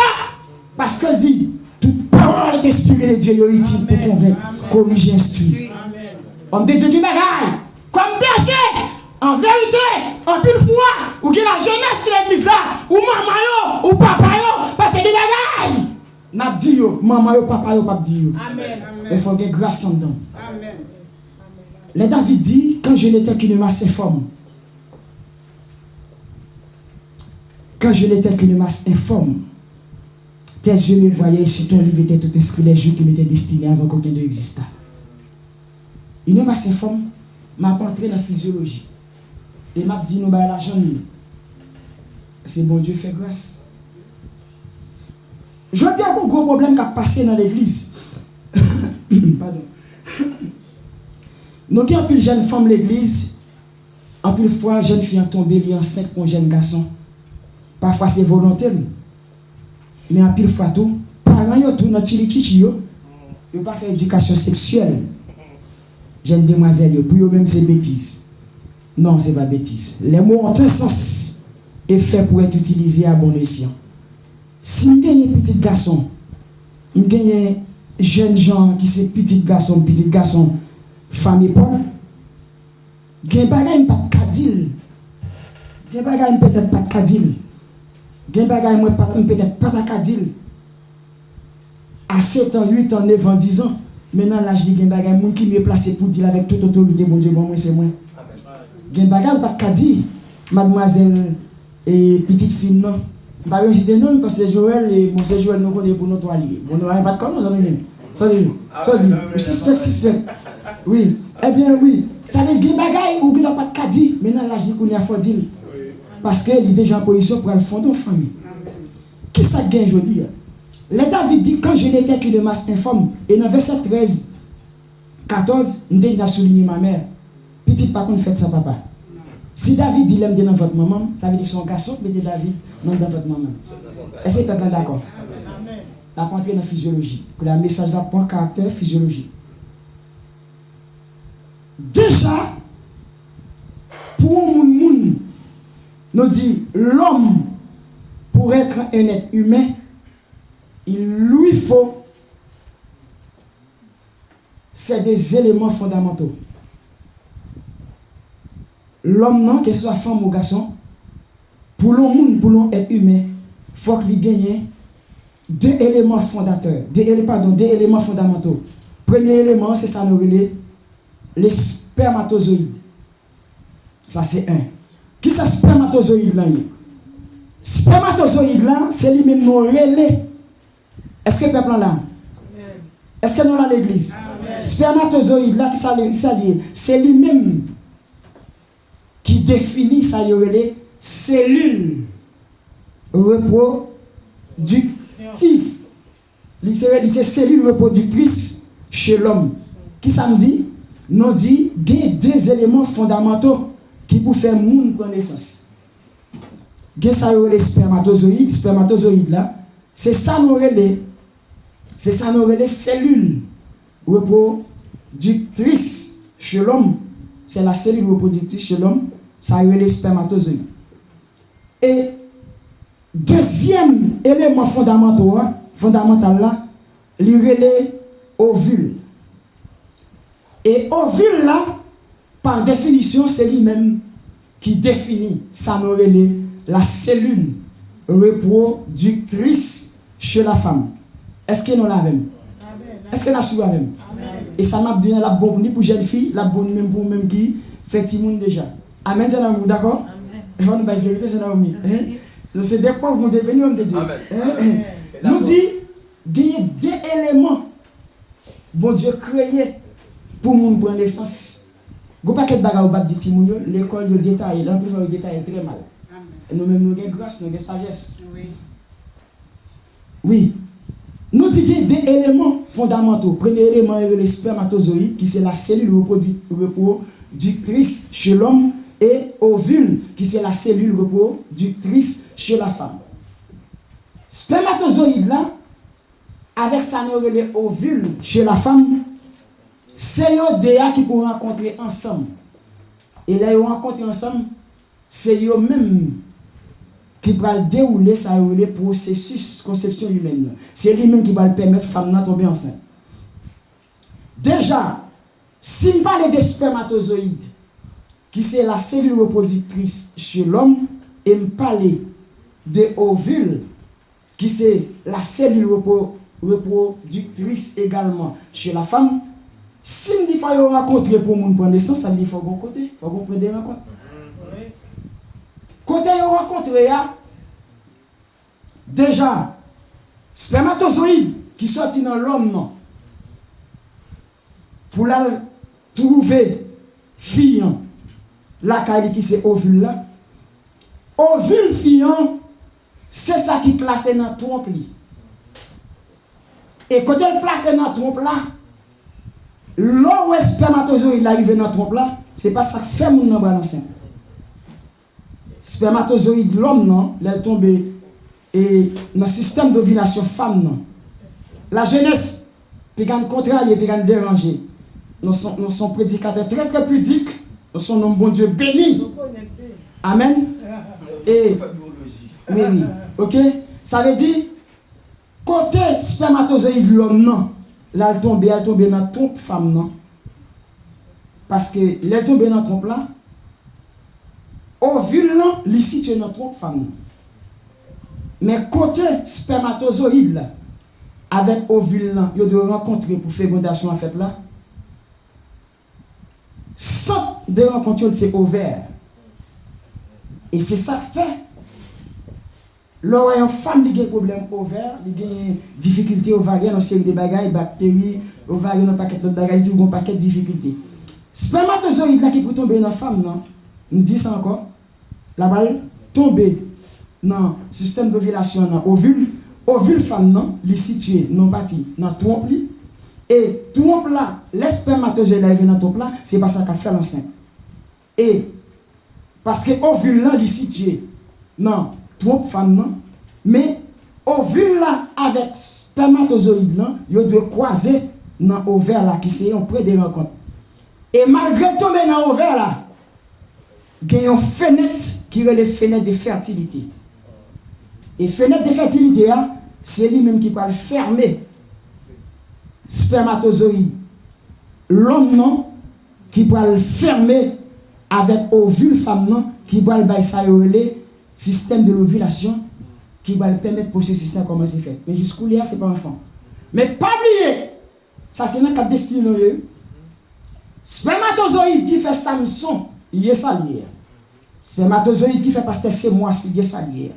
Parce qu'elle dit, toute parole est inspirée de Dieu est utile pour convaincre, corriger, instruire. Homme de Dieu qui bagaille, comme berger, en vérité, en pile foi, ou qui la jeunesse de l'église là, ou maman ou papa parce que qui bagaille. N'a dit yo, maman yo, papa yo, pas dit yo. Amen. Il faut que grâce en dedans. Amen. Le David dit, quand je n'étais qu'une masse informe. Quand je n'étais qu'une masse informe. tes yeux me voyaient, sur ton livre était tout inscrit les jours qui m'étaient destinés avant qu'aucun d'eux exista. Il ne m'a s'informe, m'a entré dans la physiologie. Et m'a dit, nous, bah, l'argent, c'est bon Dieu fait grâce. Je dis un gros problème qui a passé dans l'église. Pardon. Nous avons plus de jeunes femmes l'église, en plus de fois, jeunes filles ont tombé enceinte pour un jeune garçon. Parfois c'est volontaire. Mais en pile fois tout, parents yo tout notre chichi yo, yo pas faire éducation sexuelle. Jeune demoiselle yo, pour eux même c'est bêtise. Non, c'est pas bêtise. Les mots ont un sens et fait pour être utilisés à bon escient. Si vous gagnez petit garçon, vous gagnez jeunes gens qui sont petit garçon, famille pauvre, gen bagay pas de kadil. Gen bagay peut-être pas de kadil. Gen bagay peut-être pas de kadil. À 7 ans, 8 ans, 9 ans, 10 ans, maintenant l'âge de gen bagay moun qui mieux placé pour dire avec toute autorité, bon Dieu, bon moi c'est moi. Gen bagay pas de kadil, mademoiselle et petite fille non. Bah je dis non parce que Joël et mon Joël nous connaît pour notre allié. Bon nous pas comme nous amis. Ça dit, suspect. Oui. Eh bien oui, ça veut dire bagay ou qu'il n'a pas de caddie, maintenant là je dis qu'on est à faut dire. Parce qu'il est déjà en position pour le fonder une famille. Qui ça gagne aujourd'hui? Le David dit quand je n'étais qu'une masse informe, et dans verset 13, 14, nous déjà souligné ma mère. Petite par contre faites ça papa. Si David dit l'aime dans votre maman, ça veut dire son garçon mettez David non dans votre maman. Est-ce que vous êtes d'accord? La pensée dans la physiologie. Que le message là prend caractère physiologique. Déjà, pour moun, nous dit l'homme, pour être un être humain, il lui faut c'est des éléments fondamentaux. L'homme, non, que ce soit femme ou garçon, pour l'homme, pour l'être humain, il faut qu'il gagne deux éléments fondateurs, deux éléments fondamentaux. Premier élément, c'est ça, nous relève les spermatozoïdes. Ça, c'est un. Qui c'est spermatozoïde là? Spermatozoïde là, c'est lui-même nos relais. Est-ce que le peuple là? Est-ce que nous dans l'église? Spermatozoïde là, qui ça c'est lui-même qui définit ça, les cellules reproductives. C'est cellules reproductrices chez l'homme. Qui ça me dit? Nous dit qu'il y a deux éléments fondamentaux qui peuvent faire moun connaissance. Il y a ça les spermatozoïdes là, c'est ça nous relais cellules reproductrices chez l'homme. C'est la cellule reproductrice chez l'homme, ça les spermatozoïdes. Et deuxième élément fondamental là, il relais ovule. Et ovule là, par définition, c'est lui-même qui définit, ça nous relais la cellule reproductrice chez la femme. Est-ce que nous l'avons? Est-ce que nous l'avons? Et ça m'a donné la bonne ni pour jeune fille, la bonne même pour même qui fait Timoun déjà. Amen, c'est un d'accord? Et on va vérifier, c'est un donc c'est des fois où vous devez venir, homme de Dieu. Nous dit, il y a deux éléments, bon Dieu créé pour nous prendre l'essence. Vous ne pouvez pas que vous avez dit l'école, le détail, l'ampleur, le détail est très mal. Et nous-mêmes, nous avons grâce, nous avons sagesse. Oui. Nous disons des éléments fondamentaux. Premier élément est le spermatozoïde, qui c'est la cellule reproductrice chez l'homme, et ovule, qui c'est la cellule reproductrice chez la femme. Spermatozoïde là, avec sa nouvelle ovule chez la femme, c'est eux deux qui pourront rencontrer ensemble. Et là, ils rencontrent ensemble, c'est eux-mêmes qui va dérouler ça le processus conception humaine. C'est lui-même qui va permettre à la femme de tomber enceinte. Déjà, si on parle des spermatozoïdes, qui c'est la cellule reproductrice chez l'homme, et on parle de ovules, qui c'est la cellule reproductrice également chez la femme, si on dit qu'il faut rencontrer pour mon prendre naissance, ça veut dire qu'il faut qu'on côté, il faut qu'on prenne des rencontres. Côté on rencontre déjà Spermatozoïde qui sortit dans l'homme, non. Pour la trouver, fille, la caille qui c'est ovule là. Ovule, fille, c'est ça qui place dans le trompe. Et quand elle place dans le trompe là, là où est spermatozoïde arrive dans le trompe là, c'est pas ça fait mon nom balancer. Spermatozoïde l'homme non, elle tombe et dans le système d'ovulation femme non. La jeunesse puis quand contrarier puis quand déranger. Nous sommes prédicateurs très très pudiques. Nous sommes un bon Dieu béni. Amen. Et oui. OK, ça veut dire côté spermatozoïde l'homme non, là elle tombe dans la trompe femme non. Parce que elle tombe dans la trompe là, ovule non, il situé dans la trompe femme non. Mais côté spermatozoïde là, avec ovule non, il doit rencontrer pour fécondation en fait là. Centre de rencontre c'est ovaire. Et c'est ça que fait. Lorsque une femme qui a un problème ovaire, qui a une difficulté ovarienne, une série de bagailles, bactéries, ovariennes, un paquet de bagailles, un paquet de difficultés. Spermatozoïde là qui peut tomber dans la femme, non? On dit ça encore. La balle tomber dans le système d'ovulation, dans ovule femme, non? Il est situé non parti dans le trompe. Et trompe là, les spermatozoïdes là dans le trompe là, c'est pas ça qui fait l'enceinte. Et parce que ovule là, il est situé non trompe femme non, mais ovule là avec spermatozoïde là, il doit croiser dans ovaire là qui c'est un près des rencontres. Et malgré tomber dans ovaire là, il y a une fenêtre qui est les fenêtres de fertilité. Et fenêtre de fertilité c'est lui-même qui va fermer spermatozoïde. L'homme non qui va le fermer avec ovule femme non qui va le bailler système de l'ovulation qui va le permettre pour ce système comment c'est fait. Mais jusqu'où là c'est pas enfant. Mais pas oublier, ça c'est dans le cadre destiné. Spermatozoïde qui fait Samson, il est salier. Spermatozoïde qui fait pasteur c'est moi, il est salier.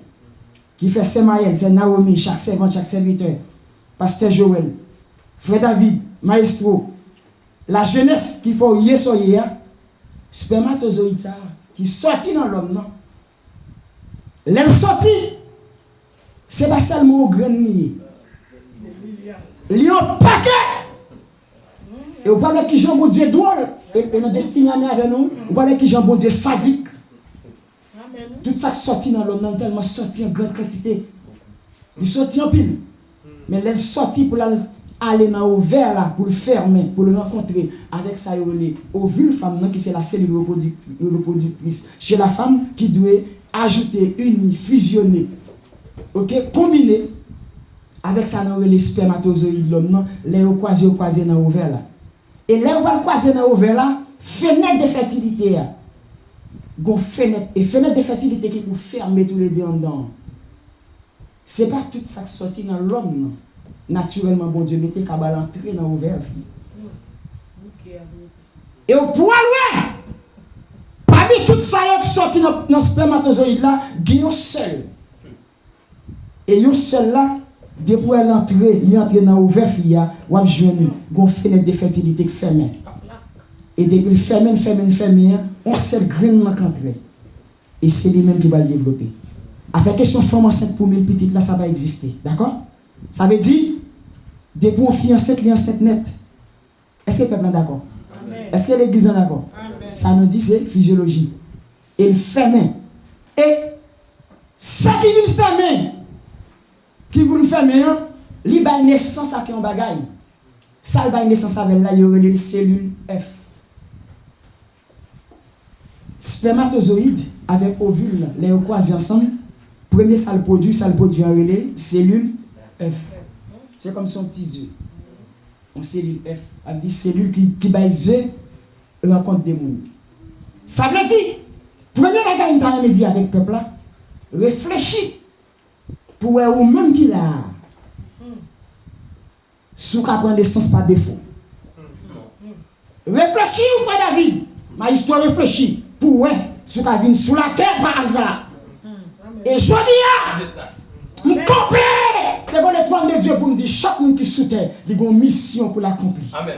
Qui fait Semaël, c'est Naomi, chaque servant, chaque serviteur. Pasteur Joël, Frère David, Maestro. La jeunesse qui fait Yesoyer, spermatozoïde ça qui sortit dans l'homme non. Elle sorti, c'est pas seulement au grenier. Il y a un paquet. Et vous parlez qui Jean bon Dieu drôle. Et nous destinons avec nous. Vous parlez qui Jean bon Dieu sadique. Tout ça qui sorti dans l'homme, tellement sorti en grande quantité. Il sorti en pile. Mais elle sorti pour aller dans l'ovaire là, pour le fermer, pour le rencontrer avec sa ovule femme qui c'est la cellule reproductrice. Chez la femme qui doit ajouter, unir, fusionner, ok, combiner avec ça dans les spermatozoïdes l'homme, les croisés dans l'ovaire là. Et là, on va croiser dans l'ovaire là, fenêtre de fertilité. Gon fenêtre, et fenêtre de fertilité qui pour fermer tous les deux en dedans. C'est pas tout ça qui sorti dans l'homme. Naturellement, bon Dieu, mettez qu'à entrer dans l'ovaire. Et au point loin, parmi tout ça qui sorti dans le spermatozoïde là, il y a un seul. Et un seul là, depuis elle entrer, il entre dans l'ovaire, il y a une fenêtre de fertilité qui ferme. Et depuis le ferme, on seul grain qui entre. Et c'est lui-même qui va le développer. Avec question femme enceinte pour 1000 petites, là, ça va exister. D'accord? Ça veut dire, depuis on fit enceinte, il y a enceinte net. Est-ce que le peuple est d'accord? Est-ce que l'église est d'accord? Ça nous dit c'est physiologie. Et le ferme. Et ça qui veut le fermer, il va naissance à qui on bagaille. Ça, il va naissance avec là, il y aurait les cellules F. Spermatozoïde avec ovule, les croisés ensemble. Premier, ça le produit en relais, cellule F. C'est comme son petit œuf. On cellule F. Elle dit cellule qui baise œufs rencontre des mondes. Ça veut dire, premier bagage dans le média avec le peuple là, réfléchis pour ou même qui l'a. Sous qu'à prendre naissance par défaut. Réfléchis ou pas David? Ma histoire réfléchit pour sous qu'à venir sous la terre par hasard. Et je dis, me couper devant le trône de Dieu pour me dire chaque monde qui sous terre, il a une mission pour l'accomplir. Amen.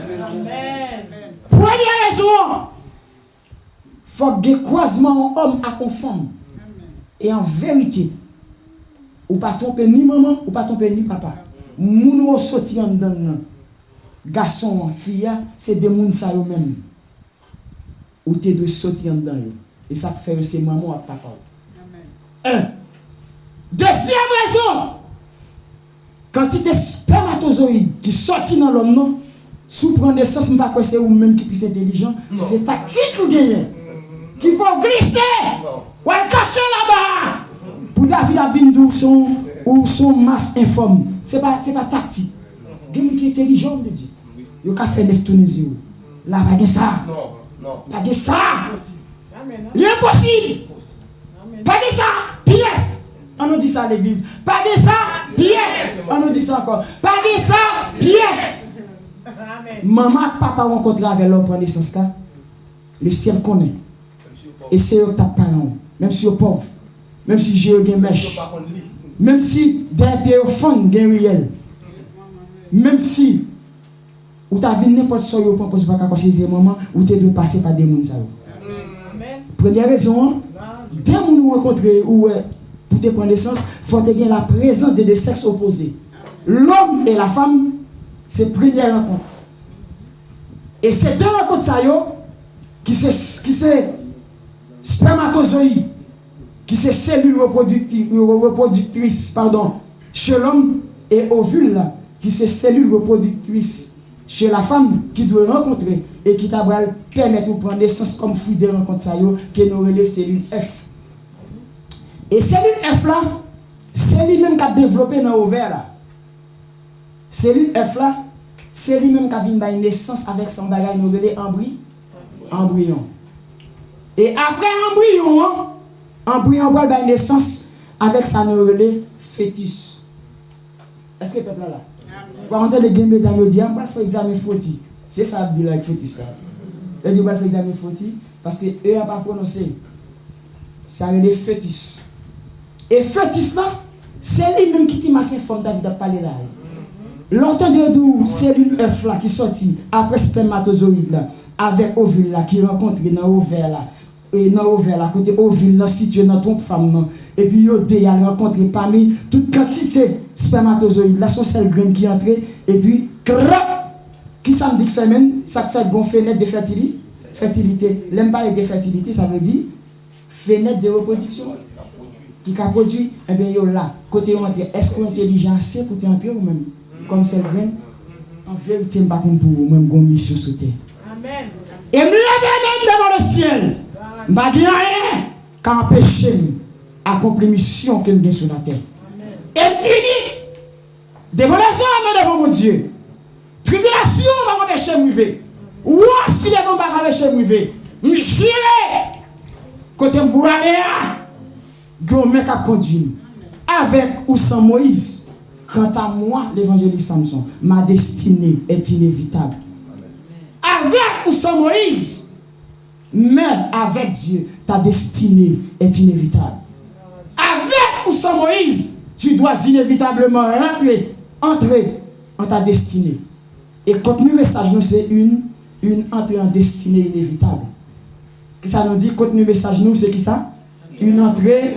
Première raison, il faut qu'il y ait un croisement homme à femme. Et en vérité, ou pas tromper ni maman, ou pas tromper ni papa. Moun ou sorti en dedans. Garçon, fille, c'est des moun ça eux même. Ou t'es de sortir en dedans. Et ça fait c'est maman et papa. Amen. Deuxième raison, quantité spermatozoïde qui sortit dans l'homme, non, sous prendre naissance, je ne sais pas c'est vous-même qui est intelligent, c'est tactique ou gagne. Qu'il faut glisser, ou aller cacher là-bas. Pour David a vu son masse informe. Ce n'est pas tactique. Il y a qui est intelligent de Dieu. Il y a fait 9 tournées. Là, pas de ça. Pas de ça. L'impossible. Pas de ça. Pièce. On nous dit ça à l'église. Pas de ça. Pièce. On nous dit ça encore. Pas de ça. Pièce. Maman et papa rencontrent avec l'homme pour naissance là. Le ciel connaît. Et c'est eux qui tapent pas non. Même si vous êtes pauvre. Même si j'ai un mèche. Même si derrière au fond, il y a un réel. Même si ou tu as vu n'importe quoi, vous ne pouvez pas considérer maman, ou tu dois passer par des gens. Première raison, dès que vous rencontrez ou pour te prendre naissance, il faut que la présence de deux sexes opposés. L'homme et la femme, c'est la première rencontre. Et ces deux rencontres, ça, qui c'est spermatozoïde, qui c'est cellules reproductrices, chez l'homme, et ovule, qui c'est cellules reproductrices chez la femme, qui doit rencontrer et qui t'a permettre de prendre naissance comme fruit de rencontre, ça, qui est les cellules F. Et cellule F là, c'est lui-même qui a développé dans l'ovaire là. Cellule F là, c'est lui-même qui a vu une naissance avec son bagage nommé embryon. Et après embryon va une naissance avec sa nommé fœtus. Est-ce que le peuple là? Quand on a des gamins dans le diable, on va faire examen fauti. C'est ça que dit là avec fœtus là. Le dit on va faire examen fauti parce que eux n'ont pas prononcé. Ça veut dire fœtus. Et fœtus là, c'est lui-même qui t'a massé forme David a parlé là. Longtemps de d'où cellule F là qui sortit après spermatozoïde là avec ovule là qui rencontre dans l'ovaire là et dans l'ovaire là côté ovule là situé dans ton femme là et puis yo dé a rencontré parmi toute quantité spermatozoïde là son seul grain qui entre et puis crap qui ça me dit fait même ça fait gon fenêtre de fertilité l'aime pas de fertilité ça veut dire fenêtre de reproduction qui a produit et bien yo là côté entre est-ce que intelligent c'est pour entrer ou même comme c'est grain en vérité pas pour même gon mission sur terre. Amen. Et me lever même devant le ciel. Pas rien qu'à empêcher accomplir mission que nous sur la terre. Et unis devant les hommes devant mon Dieu. Tribulation va m'empêcher de m'arriver. Ou est-ce qu'il va m'empêcher de m'arriver? Me chier côté m'boire gon mec a conduit avec ou sans Moïse. Quant à moi, l'évangéliste Samson, ma destinée est inévitable. Avec ou sans Moïse, mais avec Dieu, ta destinée est inévitable. Avec ou sans Moïse, tu dois inévitablement entrer en ta destinée. Et contenu message, nous, c'est une entrée en destinée inévitable. Qu'est-ce que ça nous dit? Contenu message, nous, c'est qui ça? Une entrée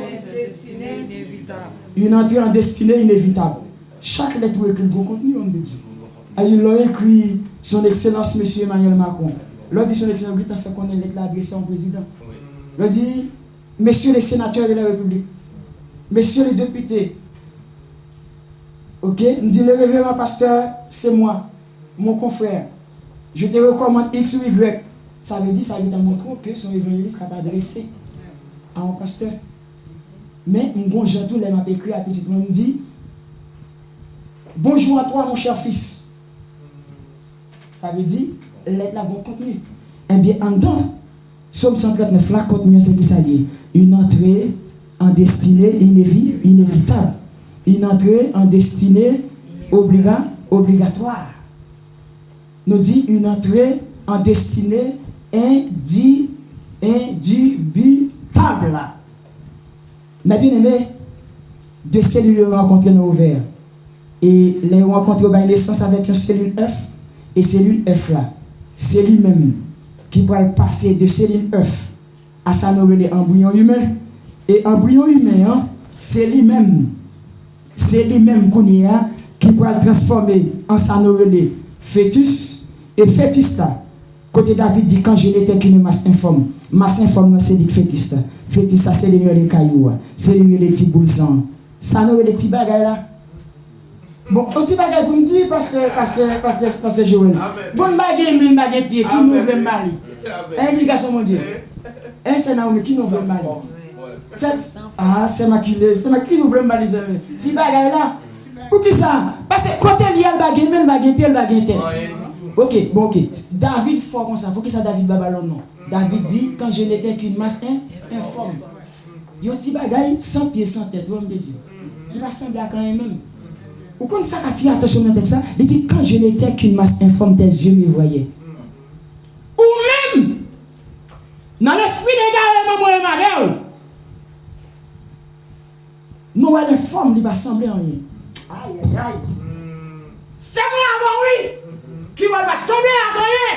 inévitable. Une entrée en destinée inévitable. Chaque lettre écrit le contenu, on dit. Il l'a écrit son Excellence M. Emmanuel Macron. L'a dit son Excellence, il a fait qu'on ait lettre adressée au président. Il dit, messieurs les sénateurs de la République, messieurs les députés, ok, il dit, le révérend pasteur, c'est moi, mon confrère. Je te recommande X ou Y. Ça veut dire, ça veut montrer que son évangéliste n'est pas adressé à un pasteur. Mais, un bon gentil, il m'a écrit à petit monde, dit, bonjour à toi, mon cher fils. Ça veut dire, lettre là, bon contenu. Eh bien, en dedans, Somme 139, là, contenu, c'est qui ça dit? Une entrée en destinée inévitable. Une entrée en destinée obligatoire. Nous dit une entrée en destinée indubitable. Mais bien aimé, deux cellules rencontrées dans l'ovaire. Et les rencontres ont naissance avec une cellule F. Et cellule F là, c'est lui-même qui va passer de cellule F à sa nouvelle embryon humain. Et embryon humain, hein, c'est lui-même qu'on y a qui va le transformer en sa nouvelle fœtus. Et fœtus là, côté David dit quand je n'étais qu'une masse informe c'est dit fœtus là. Fœtus ça c'est les cailloux, c'est les petits boules sang. Ça nous les petits bagages là. Bon, un petit bagage pour me dire parce que Joël. Bon bagage pied qui nous veut mal. Indication mon Dieu. Un c'est Naomi qui nous veut mal. C'est maculé, qui nous veut mal les amis. Si bagage là. Pour qui ça? Parce que côté il y a le bagage, même le bagage pied, le bagage tête. OK, bon OK. David fort comme ça. Pour qui ça David Babalon non? David dit quand je n'étais qu'une masse informe. Il y a un petit bagage sans pied sans tête, homme de Dieu. Il va sembler à quand même. Ou quand ça attire attention dans ça, il dit quand je n'étais qu'une masse informe, tes yeux me voyaient. Ou même dans l'esprit des gars, moi et ma mère, nous les formes, il va sembler en rien. Aïe aïe aïe. C'est moi avant oui qui va sembler à rien.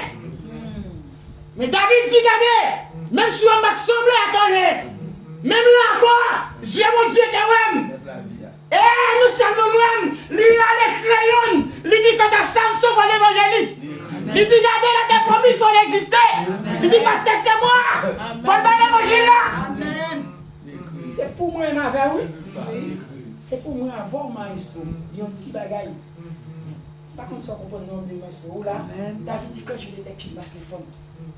Mais David dit regardez, même si on va sembler à rien, même là encore, je mon Dieu quand même. Et nous sommes nous-mêmes, il y a les crayons, il dit que dans Samson, il faut l'évangéliste. Il dit, regardez là, des promis, il faut exister. Il dit, parce que c'est moi, il faut le l'évangile là. C'est pour moi, ma vie, oui. C'est pour moi, avoir ma histoire. Il y a un petit bagaille. Par contre, si on comprend le nom de ma histoire, là, David dit, quand je l'étais qu'une masse informe.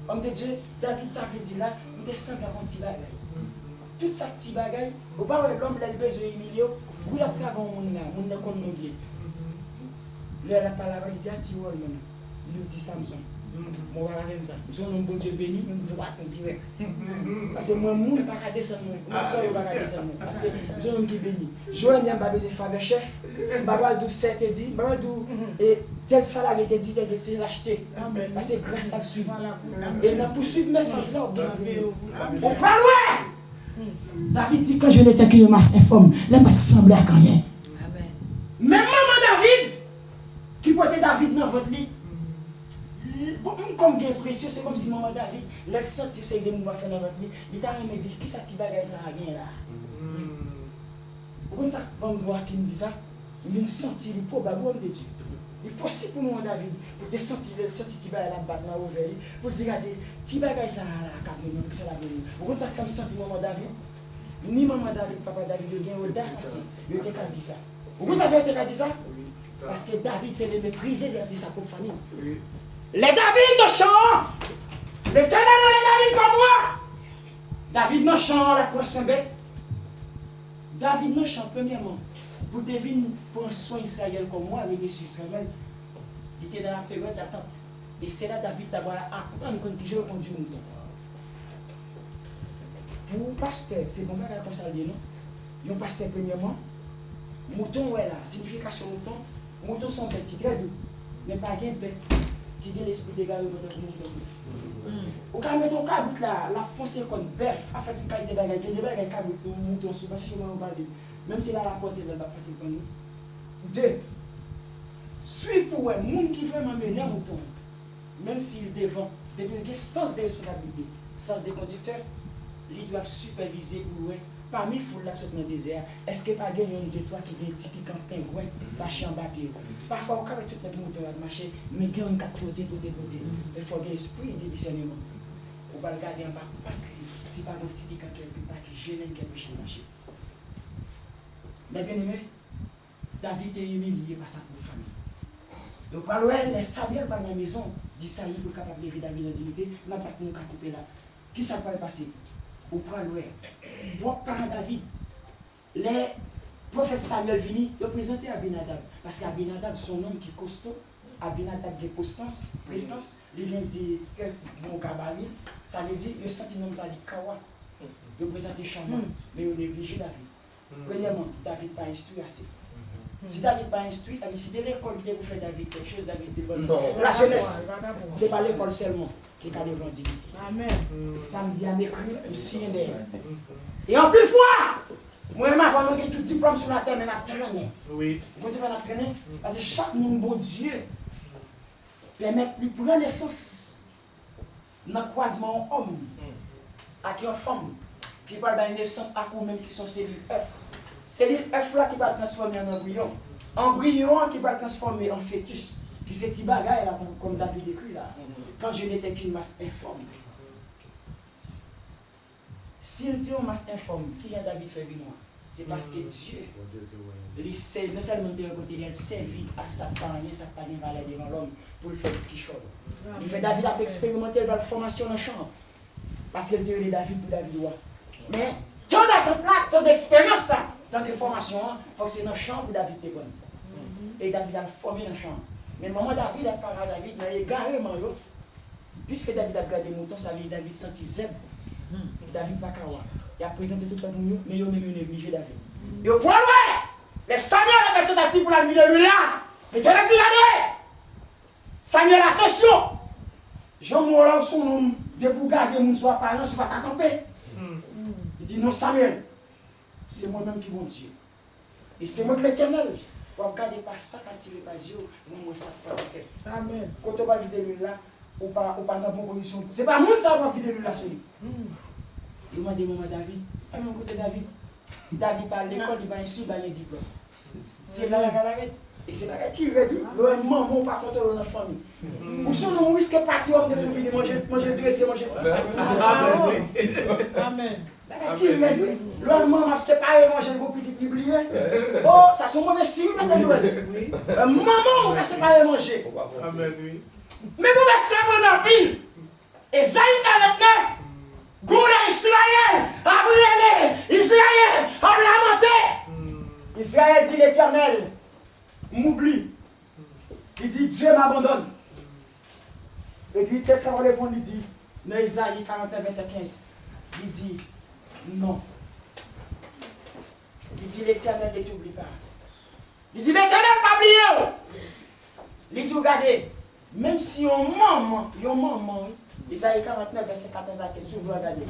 Homme de Dieu, David t'avait dit là, il descend dans un petit bagaille. Tout ça petit bagaille, au bas où l'homme a besoin d'humilier, où il a pris avant mon là, mon n'est qu'on nous dit. Là, la parole dit à Tiwol maintenant. Il dit Samson. Moi, voilà même ça. Nous sommes un bon Dieu béni, nous droit, nous direct. Parce que moi, je ne peux pas descendre, moi, je ne peux pas descendre. Parce que nous sommes un homme qui est béni. Joël n'a pas besoin de faire chef. Je ne pas d'où c'est dit, je ne et tel salaire était dit, tel que c'est l'acheter. Parce que grâce à suivre. Et dans poursuivre mes message là, on prend loin. David dit quand je n'étais qu'une masse informe, les pas semblé à rien. Même maman David, qui portait David dans votre lit, comme bien précieux, c'est comme si maman David, elle sentit que des mouvements faire dans votre lit, il t'a remis dit, qui ça t'y bagaille ça a rien là. Vous comprenez ça? Bon droit qui me dit ça, il me sentit le probable de Dieu. Il est possible pour maman David, pour te sentir t'y bagaille la batte dans l'ouvert, pour te dire, t'y bagaille ça a la carte, ça la venue. Vous comprenez ça que fait sentir maman David? Ni maman David, papa David, il y a une audace aussi. Il a dit ça. Pourquoi ça fait dit ça? Parce que David s'est méprisé de sa propre famille. Les David de chant, l'éternel est David comme moi. David ne chant la poisson bête. David ne chant premièrement. Pour deviner, pour un soin Israël comme moi, avec les Israël, il était dans la période d'attente. Et c'est là David t'a apprendre quand j'ai conduit mon temps. Pour pasteur, c'est bon, là, comme ça, non? Il y a un pasteur, premièrement. Mouton, ouais, là, signification mouton. Mouton sont bêtes qui très doux, mais pas bien bête qui a l'esprit de gars de mouton. Ou quand mettons caboute là, la foncée comme bœuf, a fait une qualité de bagaille, qui est des bagailles caboute, mouton, sous pas chez moi, on va dire. Même si là, la porte est là, pas facile comme nous. Deux, suivre pour un monde qui vraiment mener un mouton, même s'il devant, depuis sens de responsabilité, sens de conducteur. Ils doivent superviser ou parmi les foules là qui sont dans le désert, est-ce que pas gagné un de toi qui est typique en pingouin, marcher en papier? Parfois, on peut tout notre moteur à marcher, mais il y a un quatre côtés. Il faut avoir l'esprit de discernement. On va regarder en bas, si pas un typique en quelque part qui gêne quelque chose marcher. Mais bien aimé, David est humilié par sa propre famille. Donc, par le les sables par la maison, dit ça, il est capable de vivre David en dignité, n'a pas de nous qu'à couper là. Qui ça va passer? Ou prendre votre parent David, les prophètes Samuel vini, ils présentaient Abinadab. Parce qu'Abinadab, son homme qui est costaud, Abinadab de prestance, il vient de très bon gabarit, ça veut dire, le sentiment ça dit Kawa. Il présentait charmant, mais il néglige David. Premièrement, David pas instruit assez. Si David pas instruit, ça veut dire si de l'école qui vous fait David quelque chose, David c'est bon. La jeunesse, ce n'est pas l'école seulement qui a devant dignité. Amen. Samedi à m'écrire, je signe derrière. Et en plus fois, Moi-même, avant de tout diplôme sur la terre, mais on a traîné. Oui. Vous dites, on a traîné. Parce que chaque monde, bon Dieu, permet de prendre naissance dans le croisement homme avec une femme qui va avoir une naissance à nous-mêmes qui sont cellules F. Cellules F là qui va transformer en embryon. Embryon qui va transformer en fœtus. Puis c'est petit bagaille là, comme David écrit là. Quand je n'étais qu'une masse informe. Si nous sommes une masse informe, qui vient David faire moi? C'est parce que Dieu, non seulement il a servi à sa parole, sa parole valeur devant l'homme pour le faire quelque chose. Il fait David a expérimenté la formation dans le champ. Parce qu'il était David pour David. Mais tant d'expérience, tant de formation, il faut que c'est dans le champ pour David te bonne. Et David a formé dans le champ. Mais le moment David a parlé à David, il a égaré Mario. Puisque David a gardé mouton, ça veut dire David senti zèbre. David pas kawa. Il a présenté tout le monde, mais il a même négligé David. Il a dit, les Samuel a fait tentative pour la vie de lui là. Et tu as dit, regardez, Samuel, attention. Jean-Moulin, son nom, de pour garder mon soir parlant, je ne vais pas camper. Il dit, non, Samuel, c'est moi-même qui mon Dieu. Et c'est moi qui l'Éternel. Pour regarder pas ça, quand il est pas Dieu, moi, ça ne fait pas. Amen. Quand on va vider lui là, ou pas dans la bonne position. Ce n'est pas moi qui va vider lui là, celui. Il m'a dit, maman David, à mon côté David. David par l'école, il va instruire, il va un diplôme. C'est là la arrête. Et c'est là qui réduit. Le maman, par contre, dans la famille. Ou si on risque de partir, on devrait venir manger dressé, manger. Amen. Qui réduit. Le maman a séparé, manger le gros petit biblier. Oh, ça c'est mauvais signe, parce que Joël. Maman, on va séparer, manger. Amen, oui. Mais nous restons dans la ville. Esaïe 49. Goula Israël a brûlé, Israël a lamenté. Israël dit l'Éternel m'oublie. Il dit Dieu m'abandonne. Et puis peut-être ça va répondre, il dit, dans Esaïe 49, verset 15, il dit non. Il dit l'Éternel ne t'oublie pas. Il dit l'Éternel n'a pas oublié. Il dit regardez, même si on maman, Isaïe 49, verset 14 à 15, vous regardez.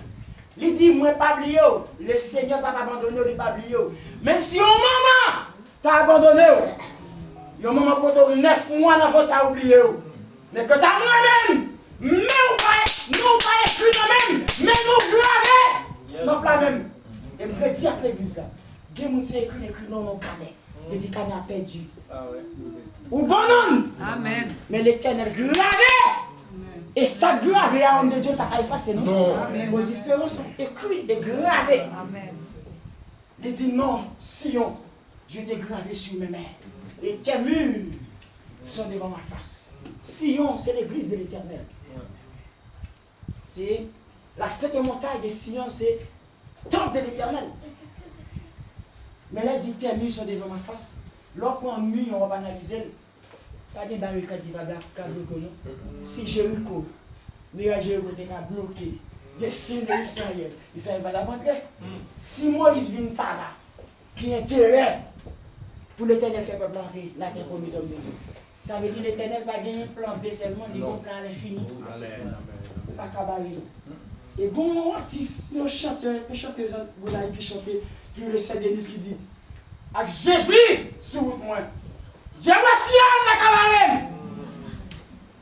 Il dit, moi pas oublié, le Seigneur va pas abandonner, il pas oublié. Même si on maman t'a abandonné, yon maman pour 9 mois dans votre t'a oublié. Mais que t'as moi-même, mais nous pas écrit nous-mêmes, mais nous gravé. Non, pas même. Et je veux dire à l'église là, des gens qui écrit non, canet. Et puis canet a perdu. Ou bon nom. Amen. Mais l'Éternel gravé. Et ça gravé à homme de Dieu, t'as effacé, non? Vos différences sont écrites et gravées. Amen. Il dit non, Sion, je t'ai gravé sur mes mains. Et tes murs sont devant ma face. Sion, c'est l'église de l'Éternel. C'est la septième montagne de Sion, c'est temple de l'Éternel. Mais là, il dit tes murs sont devant ma face. Lorsqu'on prend un mur, on va analyser. Pas de barricades qui va bloquer. Si Jéricho, mais Jéricho est bloqué, des signes d'Israël, Israël va la rentrer. Si Moïse vient par là, qui a intérêt pour l'Éternel faire planter la terre promise de Dieu. Ça veut dire que l'Éternel va gagner un plan B seulement, il va un plan à l'infini. Pas cabaret. Et bon artiste, un chanteur qui chantait, qui est le Saint Denis qui dit, avec Jésus sur moi. Dieu voici la camarade.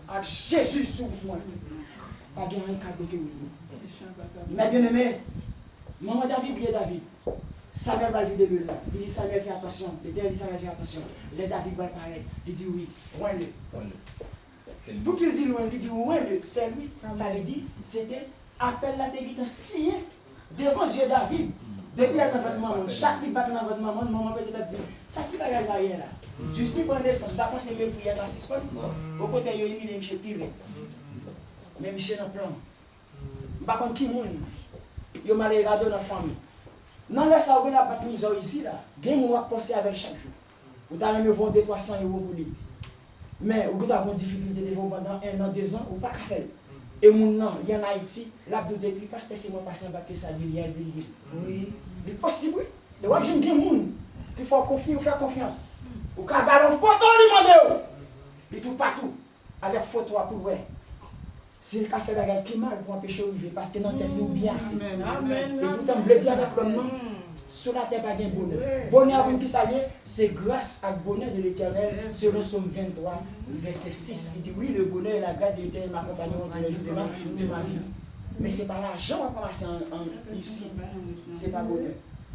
Avec Jésus sous moi. Pas gagner un cadeau que vous. Mais bien aimé, maman David, bien David. Samuel va le vider de là. Il dit Samuel fais attention. L'Éternel dit Samuel fais attention. Les David va paraître. Il dit oui. Loin-le. Pour qu'il dit loin, il dit loin-le. C'est lui. Ça veut dire c'était appel la télévision signé devant Dieu David. Depuis à votre maman, chaque qui bat dans votre maman, maman peut être dit, ça qui va gagner rien là. Juste pour naissance, je vais penser même pour y aller à 6 fois. Au côté, il y a eu M. Pire. Mais M. dans le plan. Par contre, qui moun, il y a malgré dans la famille. Non, là, ça va pas de mise ici là. Il y a des gens qui penser avec chaque jour. Vous avez me vendre 300 € pour lui. Mais vous avez une difficulté de vendre pendant 1 an, 2 ans, ou pas qu'à faire. Et mon nom, il y a en Haïti, l'abdou depuis, parce que c'est moi passé en bas que ça lui est. Oui. C'est possible, oui. Et moi, j'aime bien les gens qui font confiance, faire confiance. Ou quand il y a une photo, il demande. Il tout partout. Avec photo pour voir. C'est le café qui mal pour empêcher de vivre. Parce que notre tête nous bien assez. Et pourtant, je veux dire avec l'homme, sur la terre pas de bonheur. Bonheur qui s'allie, c'est grâce à bonheur de l'Éternel, selon Somme 23, verset 6. Il dit oui, le bonheur et la grâce de l'Éternel m'accompagneront tous les jours de ma vie. Mais c'est pas l'argent qu'on va passer ici, c'est pas bonheur.